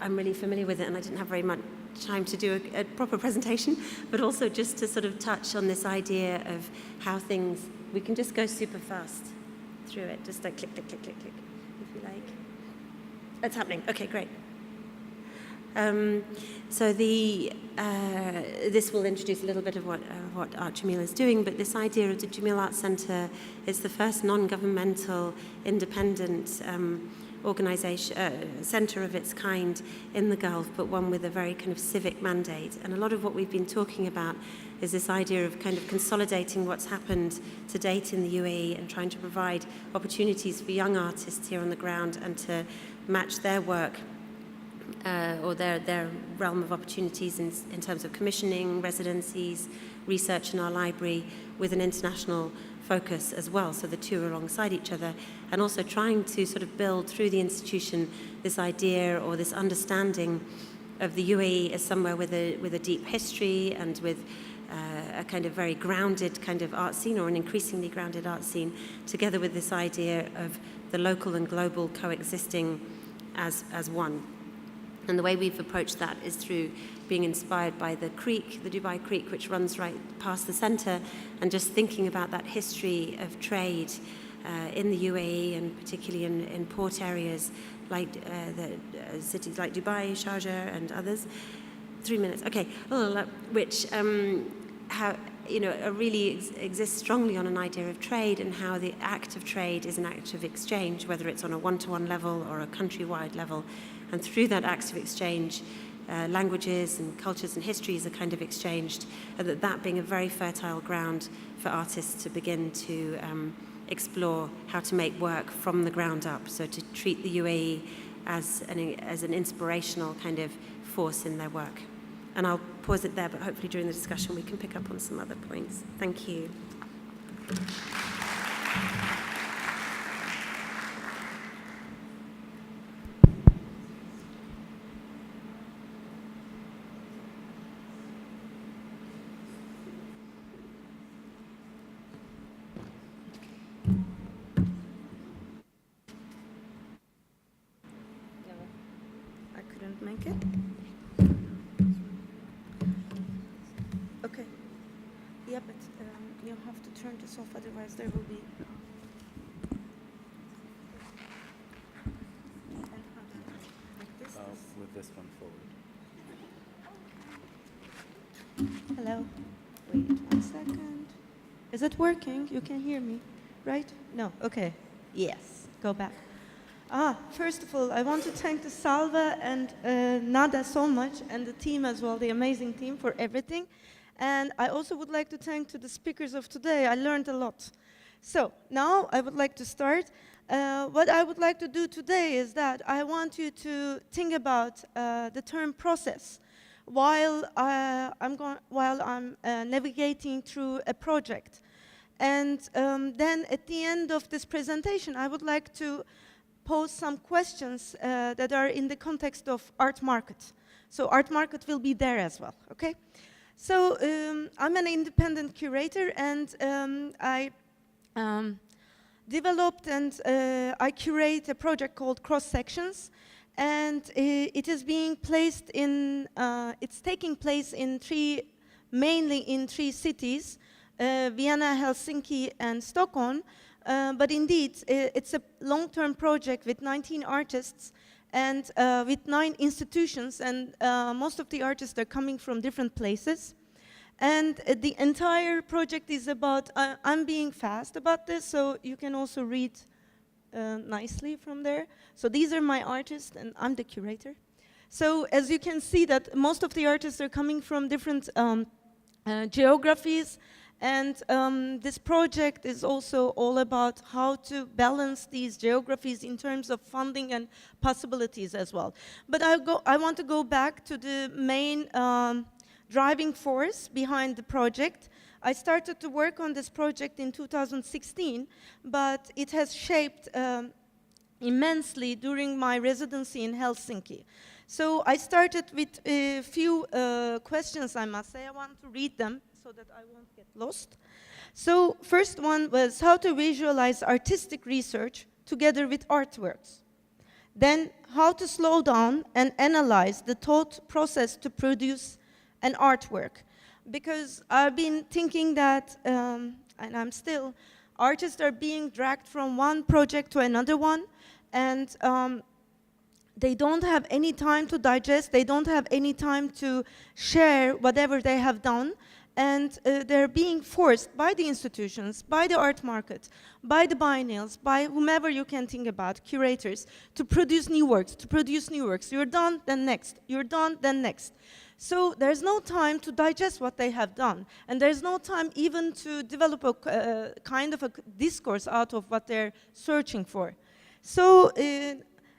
really familiar with it, and I didn't have very much time to do a proper presentation, but also just to sort of touch on this idea of how things, we can just go super fast through it, just like click, click, click, click, click, if you like. It's happening. Okay, great. So this will introduce a little bit of what Art Jamil is doing, but this idea of the Jamil Arts Centre is the first non-governmental, independent organisation, centre of its kind in the Gulf, but one with a very kind of civic mandate. And a lot of what we've been talking about is this idea of kind of consolidating what's happened to date in the UAE and trying to provide opportunities for young artists here on the ground and to match their work or their realm of opportunities in terms of commissioning, residencies, research in our library with an international focus as well, so the two are alongside each other, and also trying to sort of build through the institution this idea or this understanding of the UAE as somewhere with a deep history and with a kind of very grounded kind of art scene, or an increasingly grounded art scene, together with this idea of the local and global coexisting as one. And the way we've approached that is through being inspired by the creek, the Dubai Creek, which runs right past the centre, and just thinking about that history of trade in the UAE, and particularly in port areas like the cities like Dubai, Sharjah, and others. 3 minutes, okay. Which really exists strongly on an idea of trade, and how the act of trade is an act of exchange, whether it's on a one-to-one level or a countrywide level. And through that act of exchange, languages and cultures and histories are kind of exchanged, and that being a very fertile ground for artists to begin to explore how to make work from the ground up, so to treat the UAE as an inspirational kind of force in their work. And I'll pause it there, but hopefully during the discussion we can pick up on some other points. Thank you. I couldn't make it. Okay. Yeah, but you have to turn this off, otherwise there will be. Like this. With this one forward. Hello. Wait 1 second. Is it working? You can hear me, right? No. Okay. Yes. Go back. First of all, I want to thank the Salva and Nada so much, and the team as well, the amazing team, for everything. And I also would like to thank to the speakers of today. I learned a lot. So now I would like to start. What I would like to do today is that I want you to think about the term process while I'm navigating through a project. And then at the end of this presentation, I would like to pose some questions that are in the context of art market. So art market will be there as well, okay? So I'm an independent curator, and I developed and I curate a project called Cross Sections, and it is being placed in, it's taking place in mainly in three cities, Vienna, Helsinki, and Stockholm. But indeed, it's a long-term project with 19 artists and with 9 institutions, and most of the artists are coming from different places. And the entire project is about, I'm being fast about this, so you can also read nicely from there. So these are my artists, and I'm the curator. So as you can see that most of the artists are coming from different geographies. And this project is also all about how to balance these geographies in terms of funding and possibilities as well. But I want to go back to the main driving force behind the project. I started to work on this project in 2016, but it has shaped immensely during my residency in Helsinki. So I started with a few questions, I must say. I want to read them so that I won't get lost. So first one was how to visualize artistic research together with artworks. Then how to slow down and analyze the thought process to produce an artwork. Because I've been thinking that, and I'm still, artists are being dragged from one project to another one, and they don't have any time to digest, they don't have any time to share whatever they have done, and they're being forced by the institutions, by the art market, by the biennials, by whomever you can think about, curators, to produce new works, You're done, then next. You're done, then next. So there's no time to digest what they have done, and there's no time even to develop a kind of a discourse out of what they're searching for. So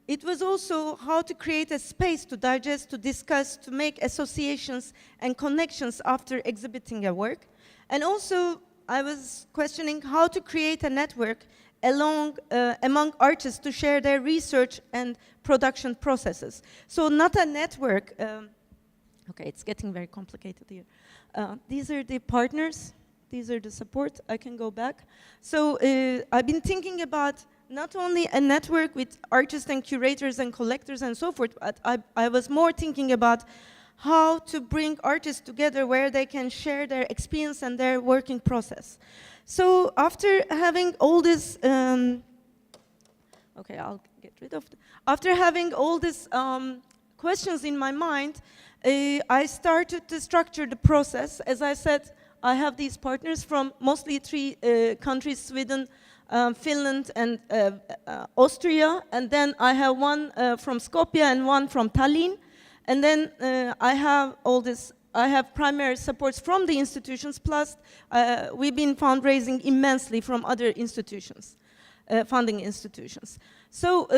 it was also how to create a space to digest, to discuss, to make associations and connections after exhibiting a work. And also, I was questioning how to create a network among artists to share their research and production processes. So not a network. Okay, it's getting very complicated here. These are the partners. These are the support. I can go back. So I've been thinking about not only a network with artists and curators and collectors and so forth, but I was more thinking about how to bring artists together where they can share their experience and their working process. So after having all this, okay, I'll get rid of after having all these questions in my mind, I started to structure the process. As I said, I have these partners from mostly 3 countries, Sweden, Finland, and Austria. And then I have one from Skopje and one from Tallinn. And then I have primary supports from the institutions, plus we've been fundraising immensely from other institutions, funding institutions. So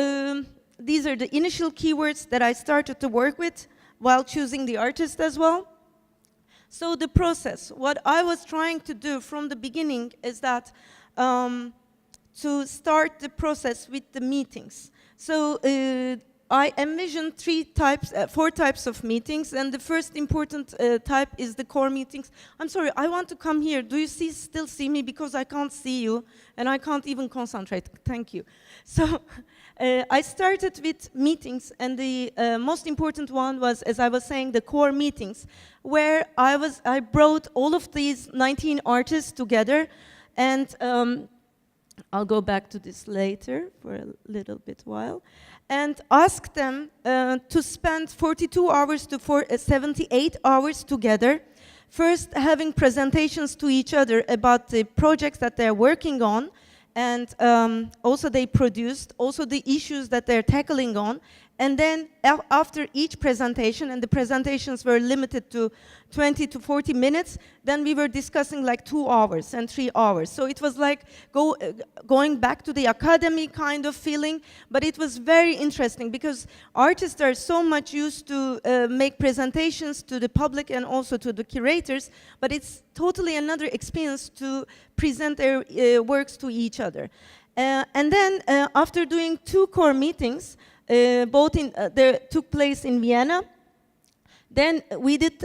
these are the initial keywords that I started to work with while choosing the artist as well. So the process, what I was trying to do from the beginning is that to start the process with the meetings. So I envisioned 4 types of meetings, and the first important type is the core meetings. I'm sorry, I want to come here. Do you still see me? Because I can't see you, and I can't even concentrate. Thank you. So I started with meetings, and the most important one was, as I was saying, the core meetings, where I brought all of these 19 artists together, and I'll go back to this later for a little bit while, and ask them to spend 42 hours to 78 hours together, first having presentations to each other about the projects that they're working on, and also they produced, also the issues that they're tackling on, and then after each presentation, and the presentations were limited to 20 to 40 minutes, then we were discussing like 2 hours and 3 hours. So it was like going back to the academy kind of feeling, but it was very interesting because artists are so much used to make presentations to the public and also to the curators, but it's totally another experience to present their works to each other. And then after doing 2 core meetings, they took place in Vienna. Then we did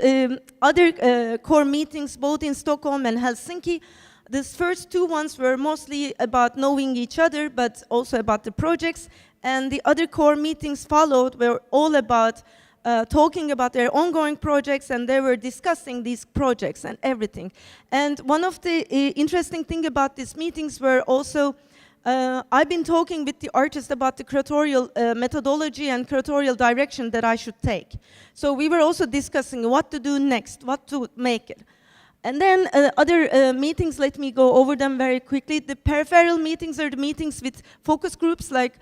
other core meetings both in Stockholm and Helsinki. These first 2 ones were mostly about knowing each other, but also about the projects. And the other core meetings followed were all about talking about their ongoing projects, and they were discussing these projects and everything. And one of the interesting things about these meetings were also I've been talking with the artist about the curatorial methodology and curatorial direction that I should take. So we were also discussing what to do next, what to make it. And then other meetings, let me go over them very quickly. The peripheral meetings are the meetings with focus groups, like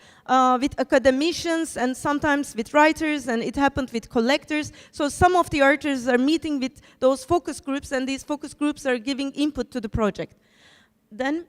with academicians and sometimes with writers, and it happened with collectors. So some of the artists are meeting with those focus groups, and these focus groups are giving input to the project. Then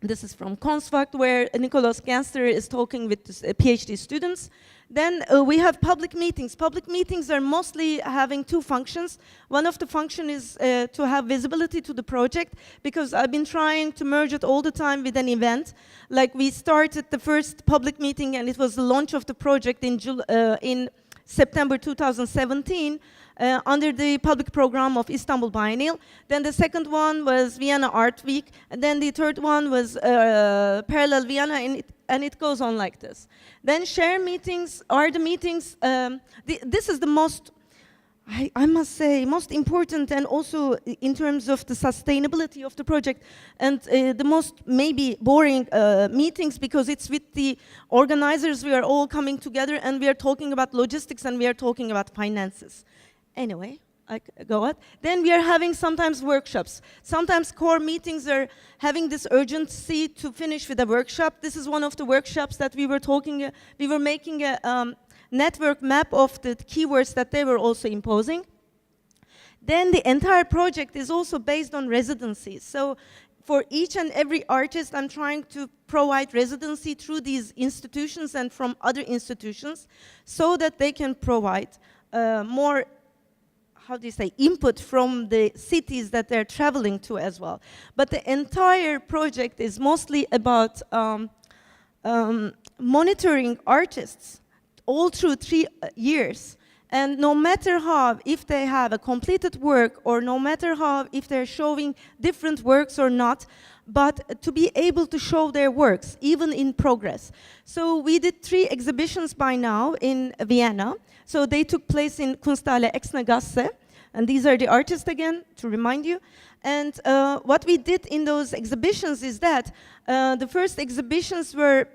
this is from Konstfack, where Nicholas Ganster is talking with PhD students. Then we have public meetings. Public meetings are mostly having 2 functions. One of the functions is to have visibility to the project, because I've been trying to merge it all the time with an event. Like we started the first public meeting, and it was the launch of the project in September 2017. under the public program of Istanbul Biennial. Then the second one was Vienna Art Week. And then the third one was Parallel Vienna, and it goes on like this. Then share meetings are the meetings. This is the most, I must say, most important, and also in terms of the sustainability of the project, and the most maybe boring meetings, because it's with the organizers. We are all coming together and we are talking about logistics and we are talking about finances. Anyway, I go on. Then we are having sometimes workshops. Sometimes core meetings are having this urgency to finish with a workshop. This is one of the workshops that we were talking, we were making a network map of the keywords that they were also imposing. Then the entire project is also based on residencies. So for each and every artist, I'm trying to provide residency through these institutions and from other institutions, so that they can provide more, how do you say, input from the cities that they're traveling to as well. But the entire project is mostly about monitoring artists all through 3 years. And no matter how, if they have a completed work, or no matter how, if they're showing different works or not, but to be able to show their works, even in progress. So we did 3 exhibitions by now in Vienna. So they took place in Kunsthalle Exnergasse, and these are the artists again, to remind you. And what we did in those exhibitions is that the first exhibitions were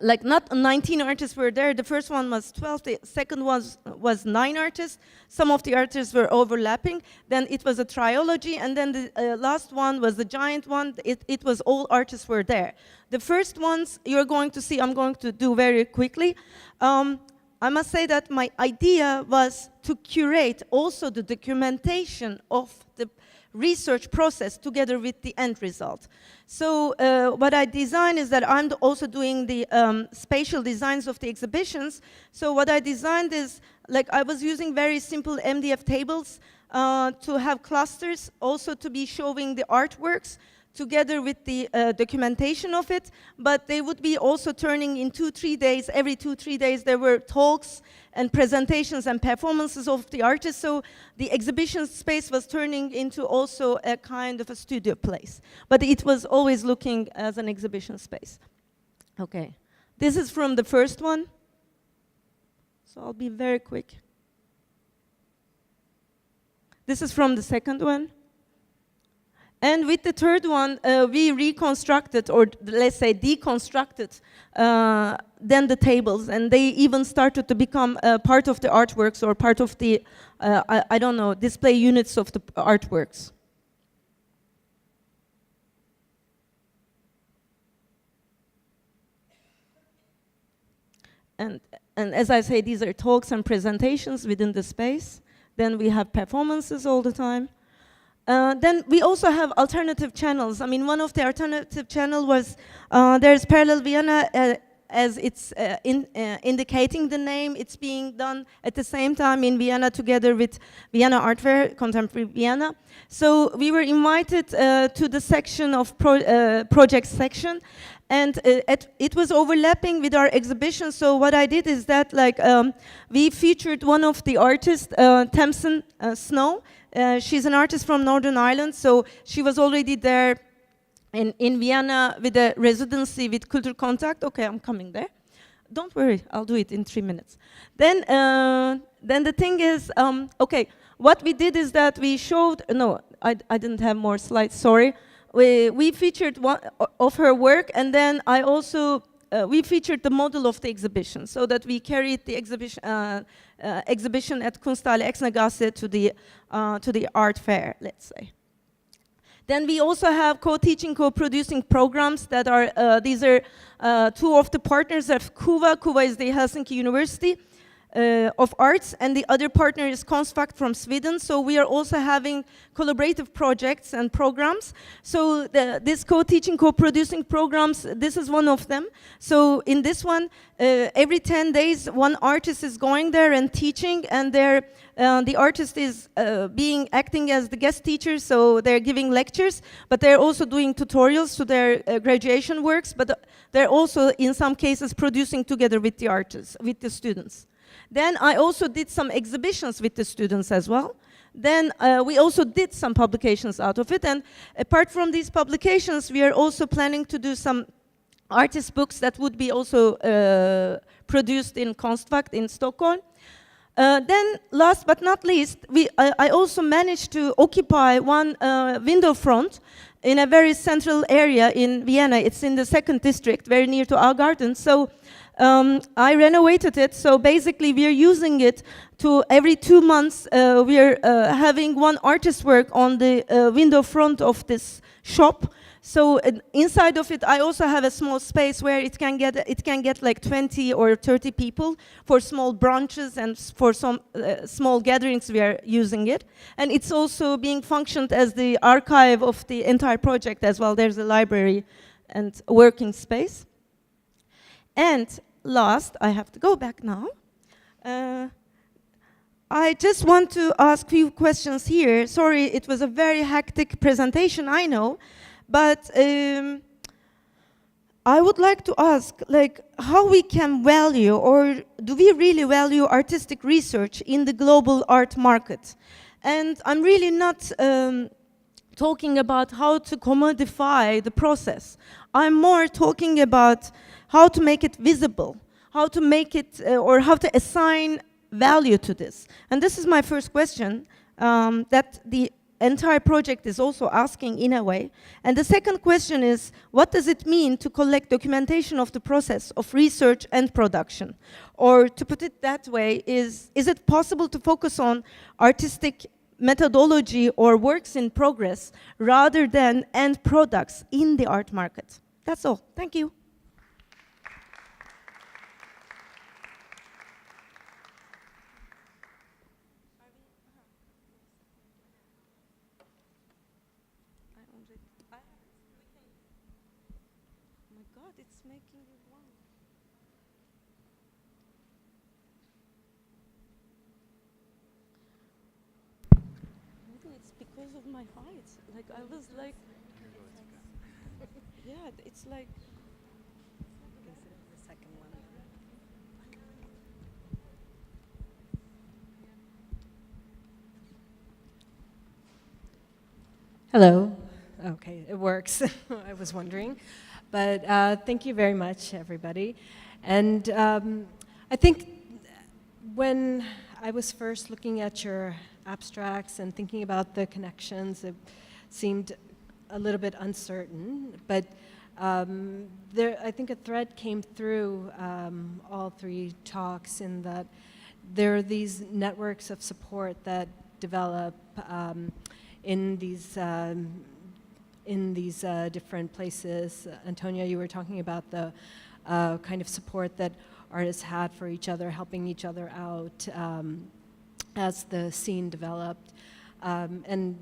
like not 19 artists were there. The first one was 12, the second was 9 artists. Some of the artists were overlapping. Then it was a trilogy, and then the last one was the giant one. It was all artists were there. The first ones you're going to see, I'm going to do very quickly. I must say that my idea was to curate also the documentation of the research process together with the end result. So what I designed is that I'm also doing the spatial designs of the exhibitions. So what I designed is, like, I was using very simple MDF tables to have clusters, also to be showing the artworks together with the documentation of it, but they would be also turning in 2-3 days. Every 2-3 days there were talks and presentations and performances of the artists, so the exhibition space was turning into also a kind of a studio place. But it was always looking as an exhibition space. Okay, this is from the first one, so I'll be very quick. This is from the second one. And with the third one, we reconstructed, or let's say deconstructed, then the tables, and they even started to become part of the artworks, or part of the, I don't know, display units of the artworks. And as I say, these are talks and presentations within the space. Then we have performances all the time. Then we also have alternative channels. I mean, one of the alternative channel was, there's Parallel Vienna, as it's indicating the name. It's being done at the same time in Vienna together with Vienna Art Fair, Contemporary Vienna. So we were invited to the section of project section, and it was overlapping with our exhibition. So what I did is that, like, we featured one of the artists, Tamsin Snow. She's an artist from Northern Ireland, so she was already there in Vienna with a residency with Culture Contact. Okay, I'm coming there. Don't worry, I'll do it in 3 minutes. Then the thing is, okay, what we did is that we showed, no, I didn't have more slides, sorry. We featured one of her work, and then I also, we featured the model of the exhibition, so that we carried the exhibition at Kunsthalle Exnergasse to the art fair, let's say. Then we also have co-teaching, co-producing programs that are, these are 2 of the partners of KUVA. KUVA is the Helsinki University of Arts, and the other partner is Konstfack from Sweden. So we are also having collaborative projects and programs. So this co-teaching, co-producing programs, this is one of them. So in this one, every 10 days, one artist is going there and teaching, and the artist is acting as the guest teacher, so they're giving lectures, but they're also doing tutorials to their graduation works, but they're also, in some cases, producing together with the artists, with the students. Then I also did some exhibitions with the students as well. Then we also did some publications out of it. And apart from these publications, we are also planning to do some artist books that would be also produced in Konstfack in Stockholm. Then, last but not least, I also managed to occupy one window front in a very central area in Vienna. It's in the 2nd district, very near to our garden. So I renovated it. So basically, we are using it to every 2 months. We are having one artist work on the window front of this shop. So inside of it, I also have a small space where it can get like 20 or 30 people for small brunches and for some small gatherings. We are using it, and it's also being functioned as the archive of the entire project as well. There's a library and a working space. And last, I have to go back now. I just want to ask a few questions here. Sorry, it was a very hectic presentation, I know. But I would like to ask, like, how we can value, or do we really value artistic research in the global art market? And I'm really not talking about how to commodify the process. I'm more talking about how to make it visible, how to make it, or how to assign value to this. And this is my first question, that the entire project is also asking in a way. And the second question is, what does it mean to collect documentation of the process of research and production? Or to put it that way, is it possible to focus on artistic methodology or works in progress rather than end products in the art market? That's all. Thank you. Because of my height, like I was like, yeah, it's like. The second one. Hello. Okay, it works. I was wondering. But thank you very much, everybody. And I think when I was first looking at your abstracts and thinking about the connections, it seemed a little bit uncertain. But I think a thread came through all three talks in that there are these networks of support that develop in these different places. Antonia, you were talking about the kind of support that artists had for each other, helping each other out as the scene developed. And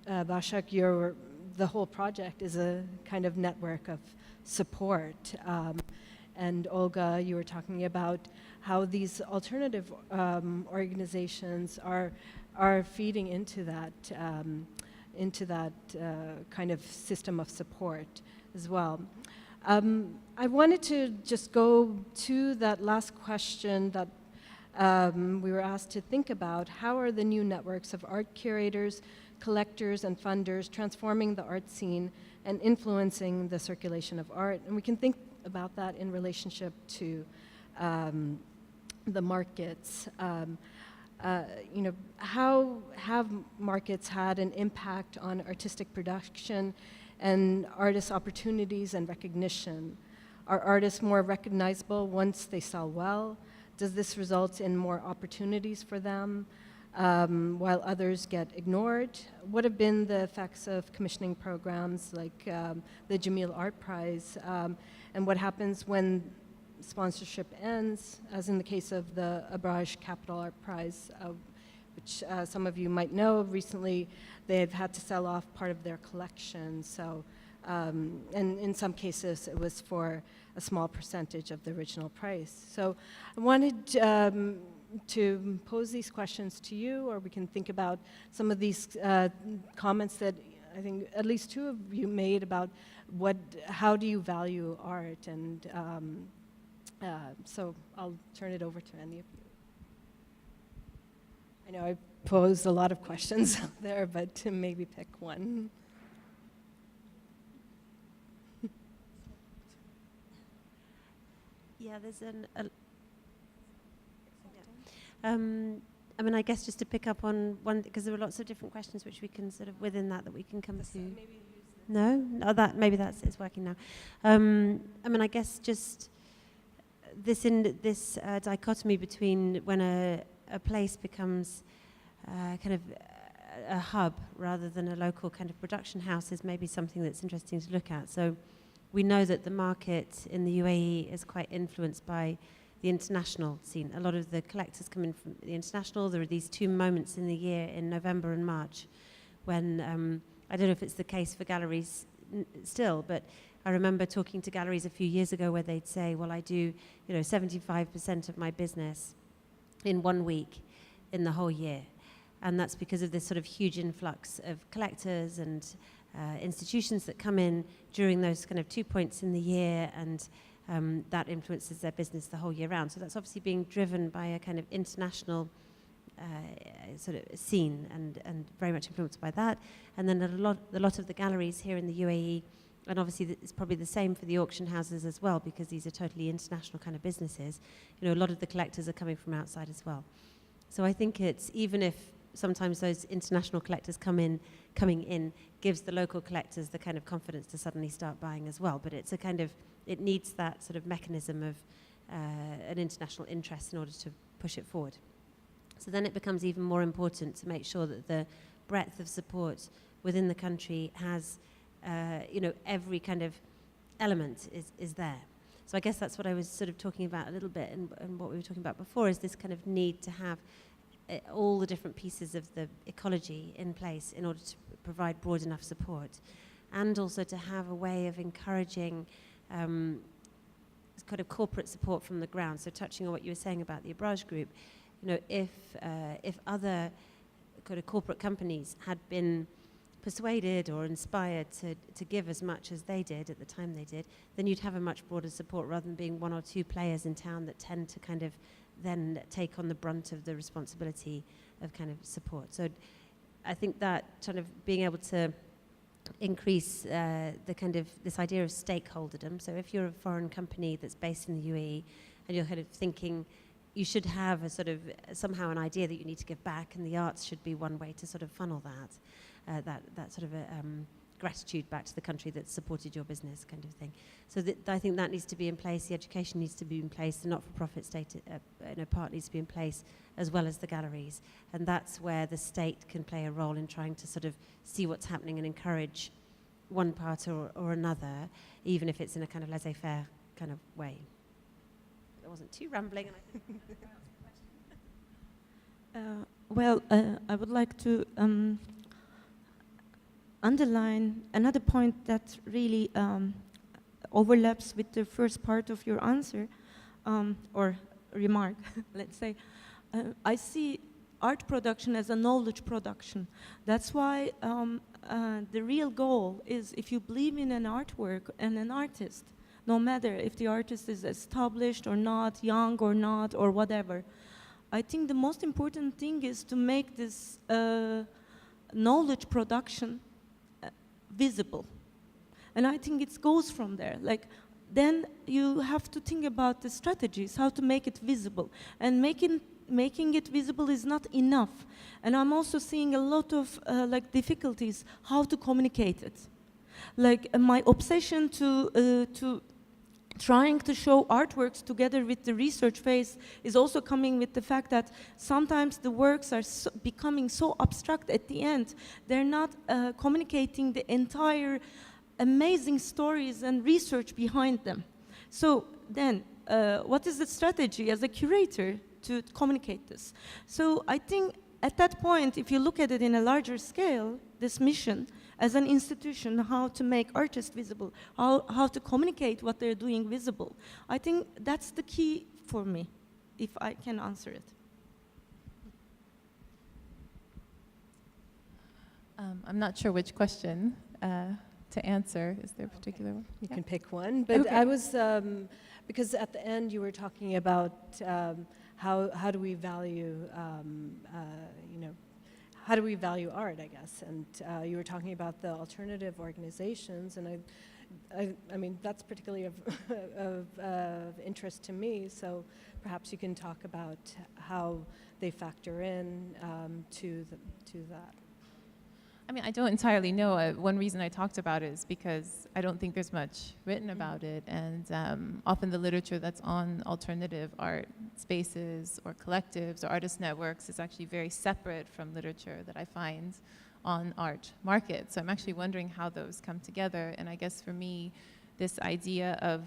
Basak, the whole project is a kind of network of support. And Olga, you were talking about how these alternative organizations are feeding into that kind of system of support as well. I wanted to just go to that last question that we were asked to think about. How are the new networks of art curators, collectors, and funders transforming the art scene and influencing the circulation of art? And we can think about that in relationship to the markets. How have markets had an impact on artistic production and artists' opportunities and recognition? Are artists more recognizable once they sell well? Does this result in more opportunities for them while others get ignored? What have been the effects of commissioning programs like the Jamil Art Prize? And what happens when sponsorship ends, as in the case of the Abraj Capital Art Prize, which some of you might know, recently they've had to sell off part of their collection. So, and in some cases it was for a small percentage of the original price. So I wanted to pose these questions to you, or we can think about some of these comments that I think at least two of you made about how do you value art, and so I'll turn it over to any of you. I know I posed a lot of questions out there, but to maybe pick one. Yeah, there's I mean, I guess just to pick up on one, because there were lots of different questions which we can sort of within that we can come to. No, that maybe it's working now. I mean, I guess just this dichotomy between when a place becomes kind of a hub rather than a local kind of production house is maybe something that's interesting to look at. So we know that the market in the UAE is quite influenced by the international scene. A lot of the collectors come in from the international. There are these two moments in the year in November and March when, I don't know if it's the case for galleries still, but I remember talking to galleries a few years ago where they'd say, well, I do 75% of my business in 1 week in the whole year. And that's because of this sort of huge influx of collectors and institutions that come in during those kind of 2 points in the year, and that influences their business the whole year round. So that's obviously being driven by a kind of international sort of scene and very much influenced by that. And then a lot of the galleries here in the UAE, and obviously it's probably the same for the auction houses as well, because these are totally international kind of businesses. A lot of the collectors are coming from outside as well. So I think it's, even if sometimes those international collectors coming in gives the local collectors the kind of confidence to suddenly start buying as well. But it's a kind of, it needs that sort of mechanism of an international interest in order to push it forward. So then it becomes even more important to make sure that the breadth of support within the country has, every kind of element is there. So I guess that's what I was sort of talking about a little bit, and what we were talking about before is this kind of need to have all the different pieces of the ecology in place in order to provide broad enough support, and also to have a way of encouraging kind of corporate support from the ground. So touching on what you were saying about the Abraj Group, if other kind of corporate companies had been persuaded or inspired to give as much as they did at the time they did, then you'd have a much broader support rather than being one or two players in town that tend to kind of then take on the brunt of the responsibility of kind of support. So I think that kind of being able to increase the kind of this idea of stakeholderdom. So if you're a foreign company that's based in the UAE and you're kind of thinking you should have a sort of somehow an idea that you need to give back, and the arts should be one way to sort of funnel that sort of gratitude back to the country that supported your business, kind of thing. So I think that needs to be in place. The education needs to be in place. The not-for-profit state part needs to be in place, as well as the galleries. And that's where the state can play a role in trying to sort of see what's happening and encourage one part or another, even if it's in a kind of laissez-faire kind of way. It wasn't too rambling. I would like to underline another point that really overlaps with the first part of your answer, or remark, let's say. I see art production as a knowledge production. That's why the real goal is, if you believe in an artwork and an artist, no matter if the artist is established or not, young or not, or whatever, I think the most important thing is to make this knowledge production visible. And I think it goes from there. Like, then you have to think about the strategies, how to make it visible. And making it visible is not enough. And I'm also seeing a lot of difficulties how to communicate it. Like my obsession to trying to show artworks together with the research phase is also coming with the fact that sometimes the works are becoming so abstract at the end, they're not communicating the entire amazing stories and research behind them. So then, what is the strategy as a curator to communicate this? So I think at that point, if you look at it in a larger scale, this mission, as an institution, how to make artists visible, how to communicate what they're doing visible. I think that's the key for me, if I can answer it. I'm not sure which question to answer. Is there a particular one? You can pick one, but Okay. I was, because at the end you were talking about how do we value, how do we value art, I guess? And you were talking about the alternative organizations, and I mean, that's particularly of interest to me, so perhaps you can talk about how they factor in to that. I mean, I don't entirely know. One reason I talked about it is because I don't think there's much written about it, and often the literature that's on alternative art spaces or collectives or artist networks is actually very separate from literature that I find on art markets. So I'm actually wondering how those come together, and I guess for me, this idea of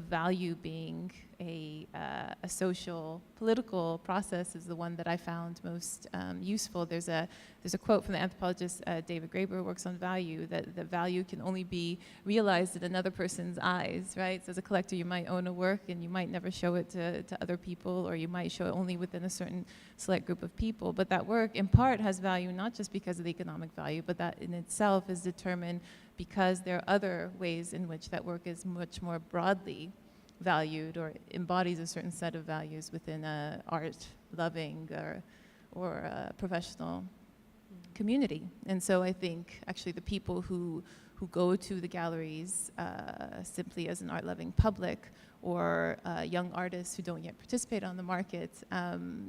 value being a social, political process is the one that I found most useful. There's a quote from the anthropologist David Graeber, who works on value, that value can only be realized in another person's eyes, right? So as a collector, you might own a work and you might never show it to other people, or you might show it only within a certain select group of people. But that work, in part, has value not just because of the economic value, but that in itself is determined because there are other ways in which that work is much more broadly valued or embodies a certain set of values within a art-loving or a professional community. And so I think actually the people who go to the galleries simply as an art-loving public, or young artists who don't yet participate on the market,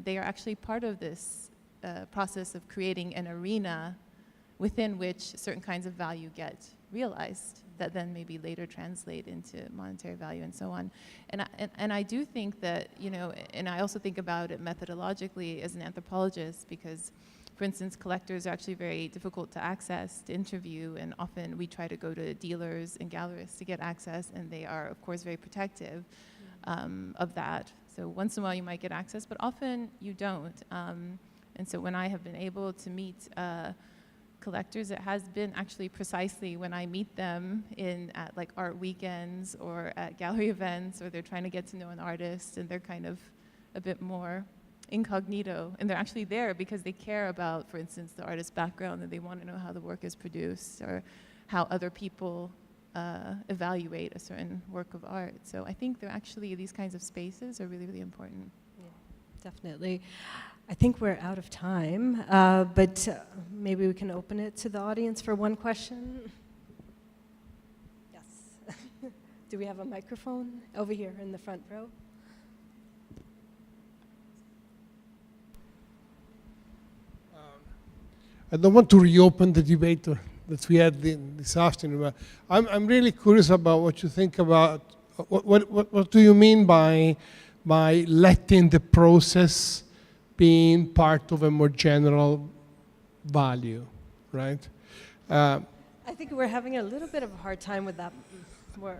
they are actually part of this process of creating an arena within which certain kinds of value get realized that then maybe later translate into monetary value and so on. And I do think that, and I also think about it methodologically as an anthropologist, because, for instance, collectors are actually very difficult to access, to interview, and often we try to go to dealers and gallerists to get access, and they are, of course, very protective of that. So once in a while you might get access, but often you don't. And so when I have been able to meet collectors, it has been actually precisely when I meet them at like art weekends or at gallery events, or they're trying to get to know an artist and they're kind of a bit more incognito, and they're actually there because they care about, for instance, the artist's background, and they want to know how the work is produced or how other people evaluate a certain work of art. So I think these kinds of spaces are really, really important. Yeah, definitely. I think we're out of time, but maybe we can open it to the audience for one question. Yes. Do we have a microphone over here in the front row? I don't want to reopen the debate that we had this afternoon, but I'm really curious about what you think about, what do you mean by letting the process being part of a more general value, right? I think we're having a little bit of a hard time with that. Or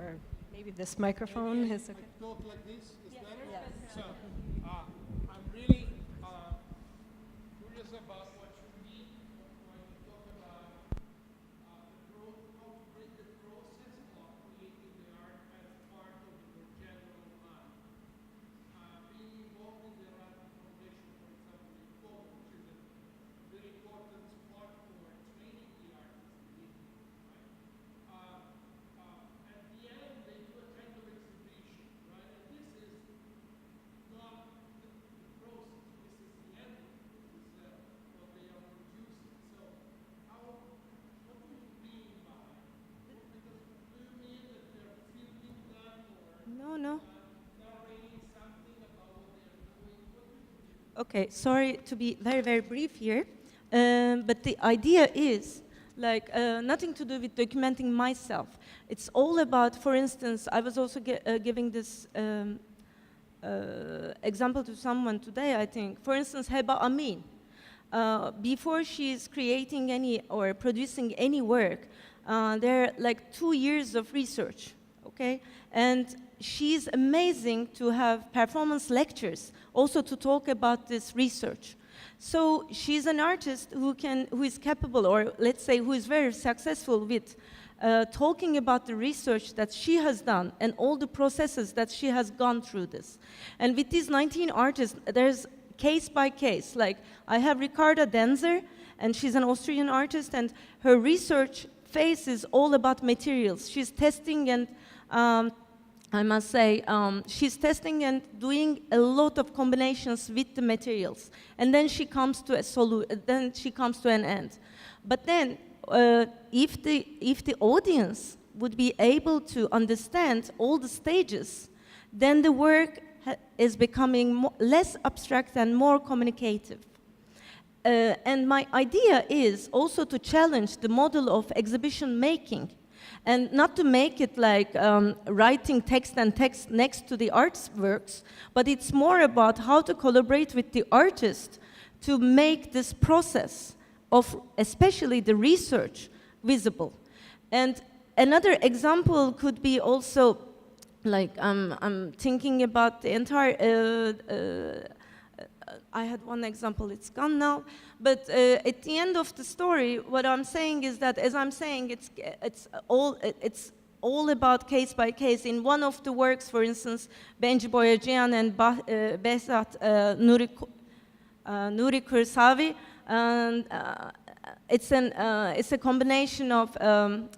maybe this microphone is okay. Talk like this is better? Yes. So, I'm really curious about what you mean when you talk about the process of creating the art as part of the more general value. Being involved in the art foundation, for example, in Poland, which is a very important spot for training the artists, right? At the end, they do a kind of exhibition, right? And this is not the process. This is the end. This is what they are producing. So, what do you mean by? Because do you mean that they're filming that or? No. Narrating something about what they are doing? What do you mean? Okay, sorry to be very, very brief here, but the idea is like nothing to do with documenting myself. It's all about, for instance, I was also giving this example to someone today, I think. For instance, Heba Amin. Before she's creating any or producing any work, there are like 2 years of research, okay? And she's amazing to have performance lectures, also to talk about this research. So she's an artist who is capable, or let's say who is very successful with talking about the research that she has done and all the processes that she has gone through this. And with these 19 artists, there's case by case. Like I have Ricarda Denzer, and she's an Austrian artist, and her research phase is all about materials. She's testing and I must say, she's testing and doing a lot of combinations with the materials, and then she comes to an end. But then, if the audience would be able to understand all the stages, then the work is becoming less abstract and more communicative. And my idea is also to challenge the model of exhibition making, and not to make it like writing text and text next to the artworks, but it's more about how to collaborate with the artist to make this process of especially the research visible. And another example could be also, like I'm thinking about the entire, I had one example, it's gone now, but at the end of the story, what I'm saying is that, as I'm saying, it's all about case by case. In one of the works, for instance, Benji Boyajian and Behzat Nuri Kursavi, and it's a combination of,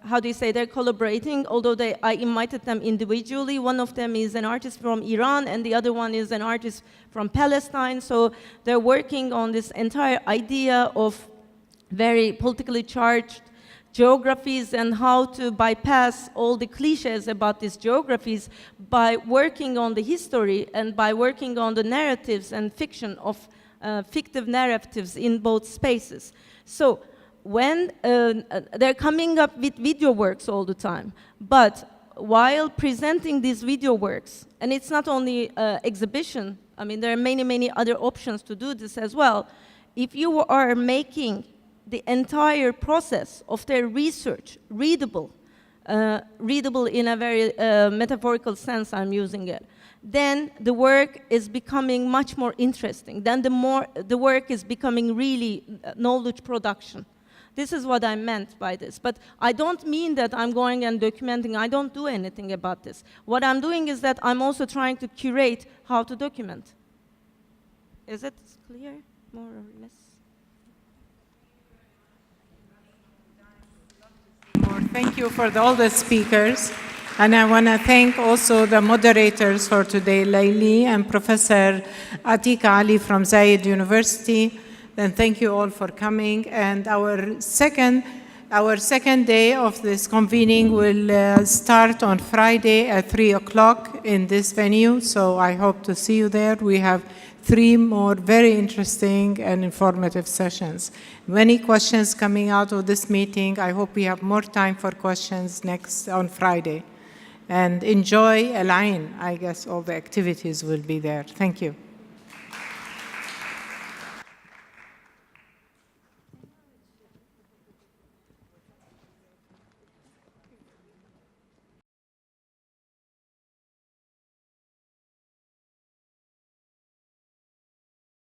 how do you say, they're collaborating, although I invited them individually. One of them is an artist from Iran, and the other one is an artist from Palestine. So they're working on this entire idea of very politically charged geographies and how to bypass all the cliches about these geographies by working on the history and by working on the narratives and fiction of fictive narratives in both spaces. So when they're coming up with video works all the time, but while presenting these video works, and it's not only exhibition, I mean, there are many, many other options to do this as well. If you are making the entire process of their research readable, readable in a very metaphorical sense, I'm using it, then the work is becoming much more interesting. Then the work is becoming really knowledge production. This is what I meant by this. But I don't mean that I'm going and documenting. I don't do anything about this. What I'm doing is that I'm also trying to curate how to document. Is it clear, more or less? Thank you for all the speakers. And I want to thank also the moderators for today, Layli and Professor Atteqa Ali from Zayed University. And thank you all for coming. And our second day of this convening will start on Friday at 3 o'clock in this venue. So I hope to see you there. We have 3 more very interesting and informative sessions. Many questions coming out of this meeting. I hope we have more time for questions next on Friday. And enjoy Al Ain. I guess all the activities will be there. Thank you.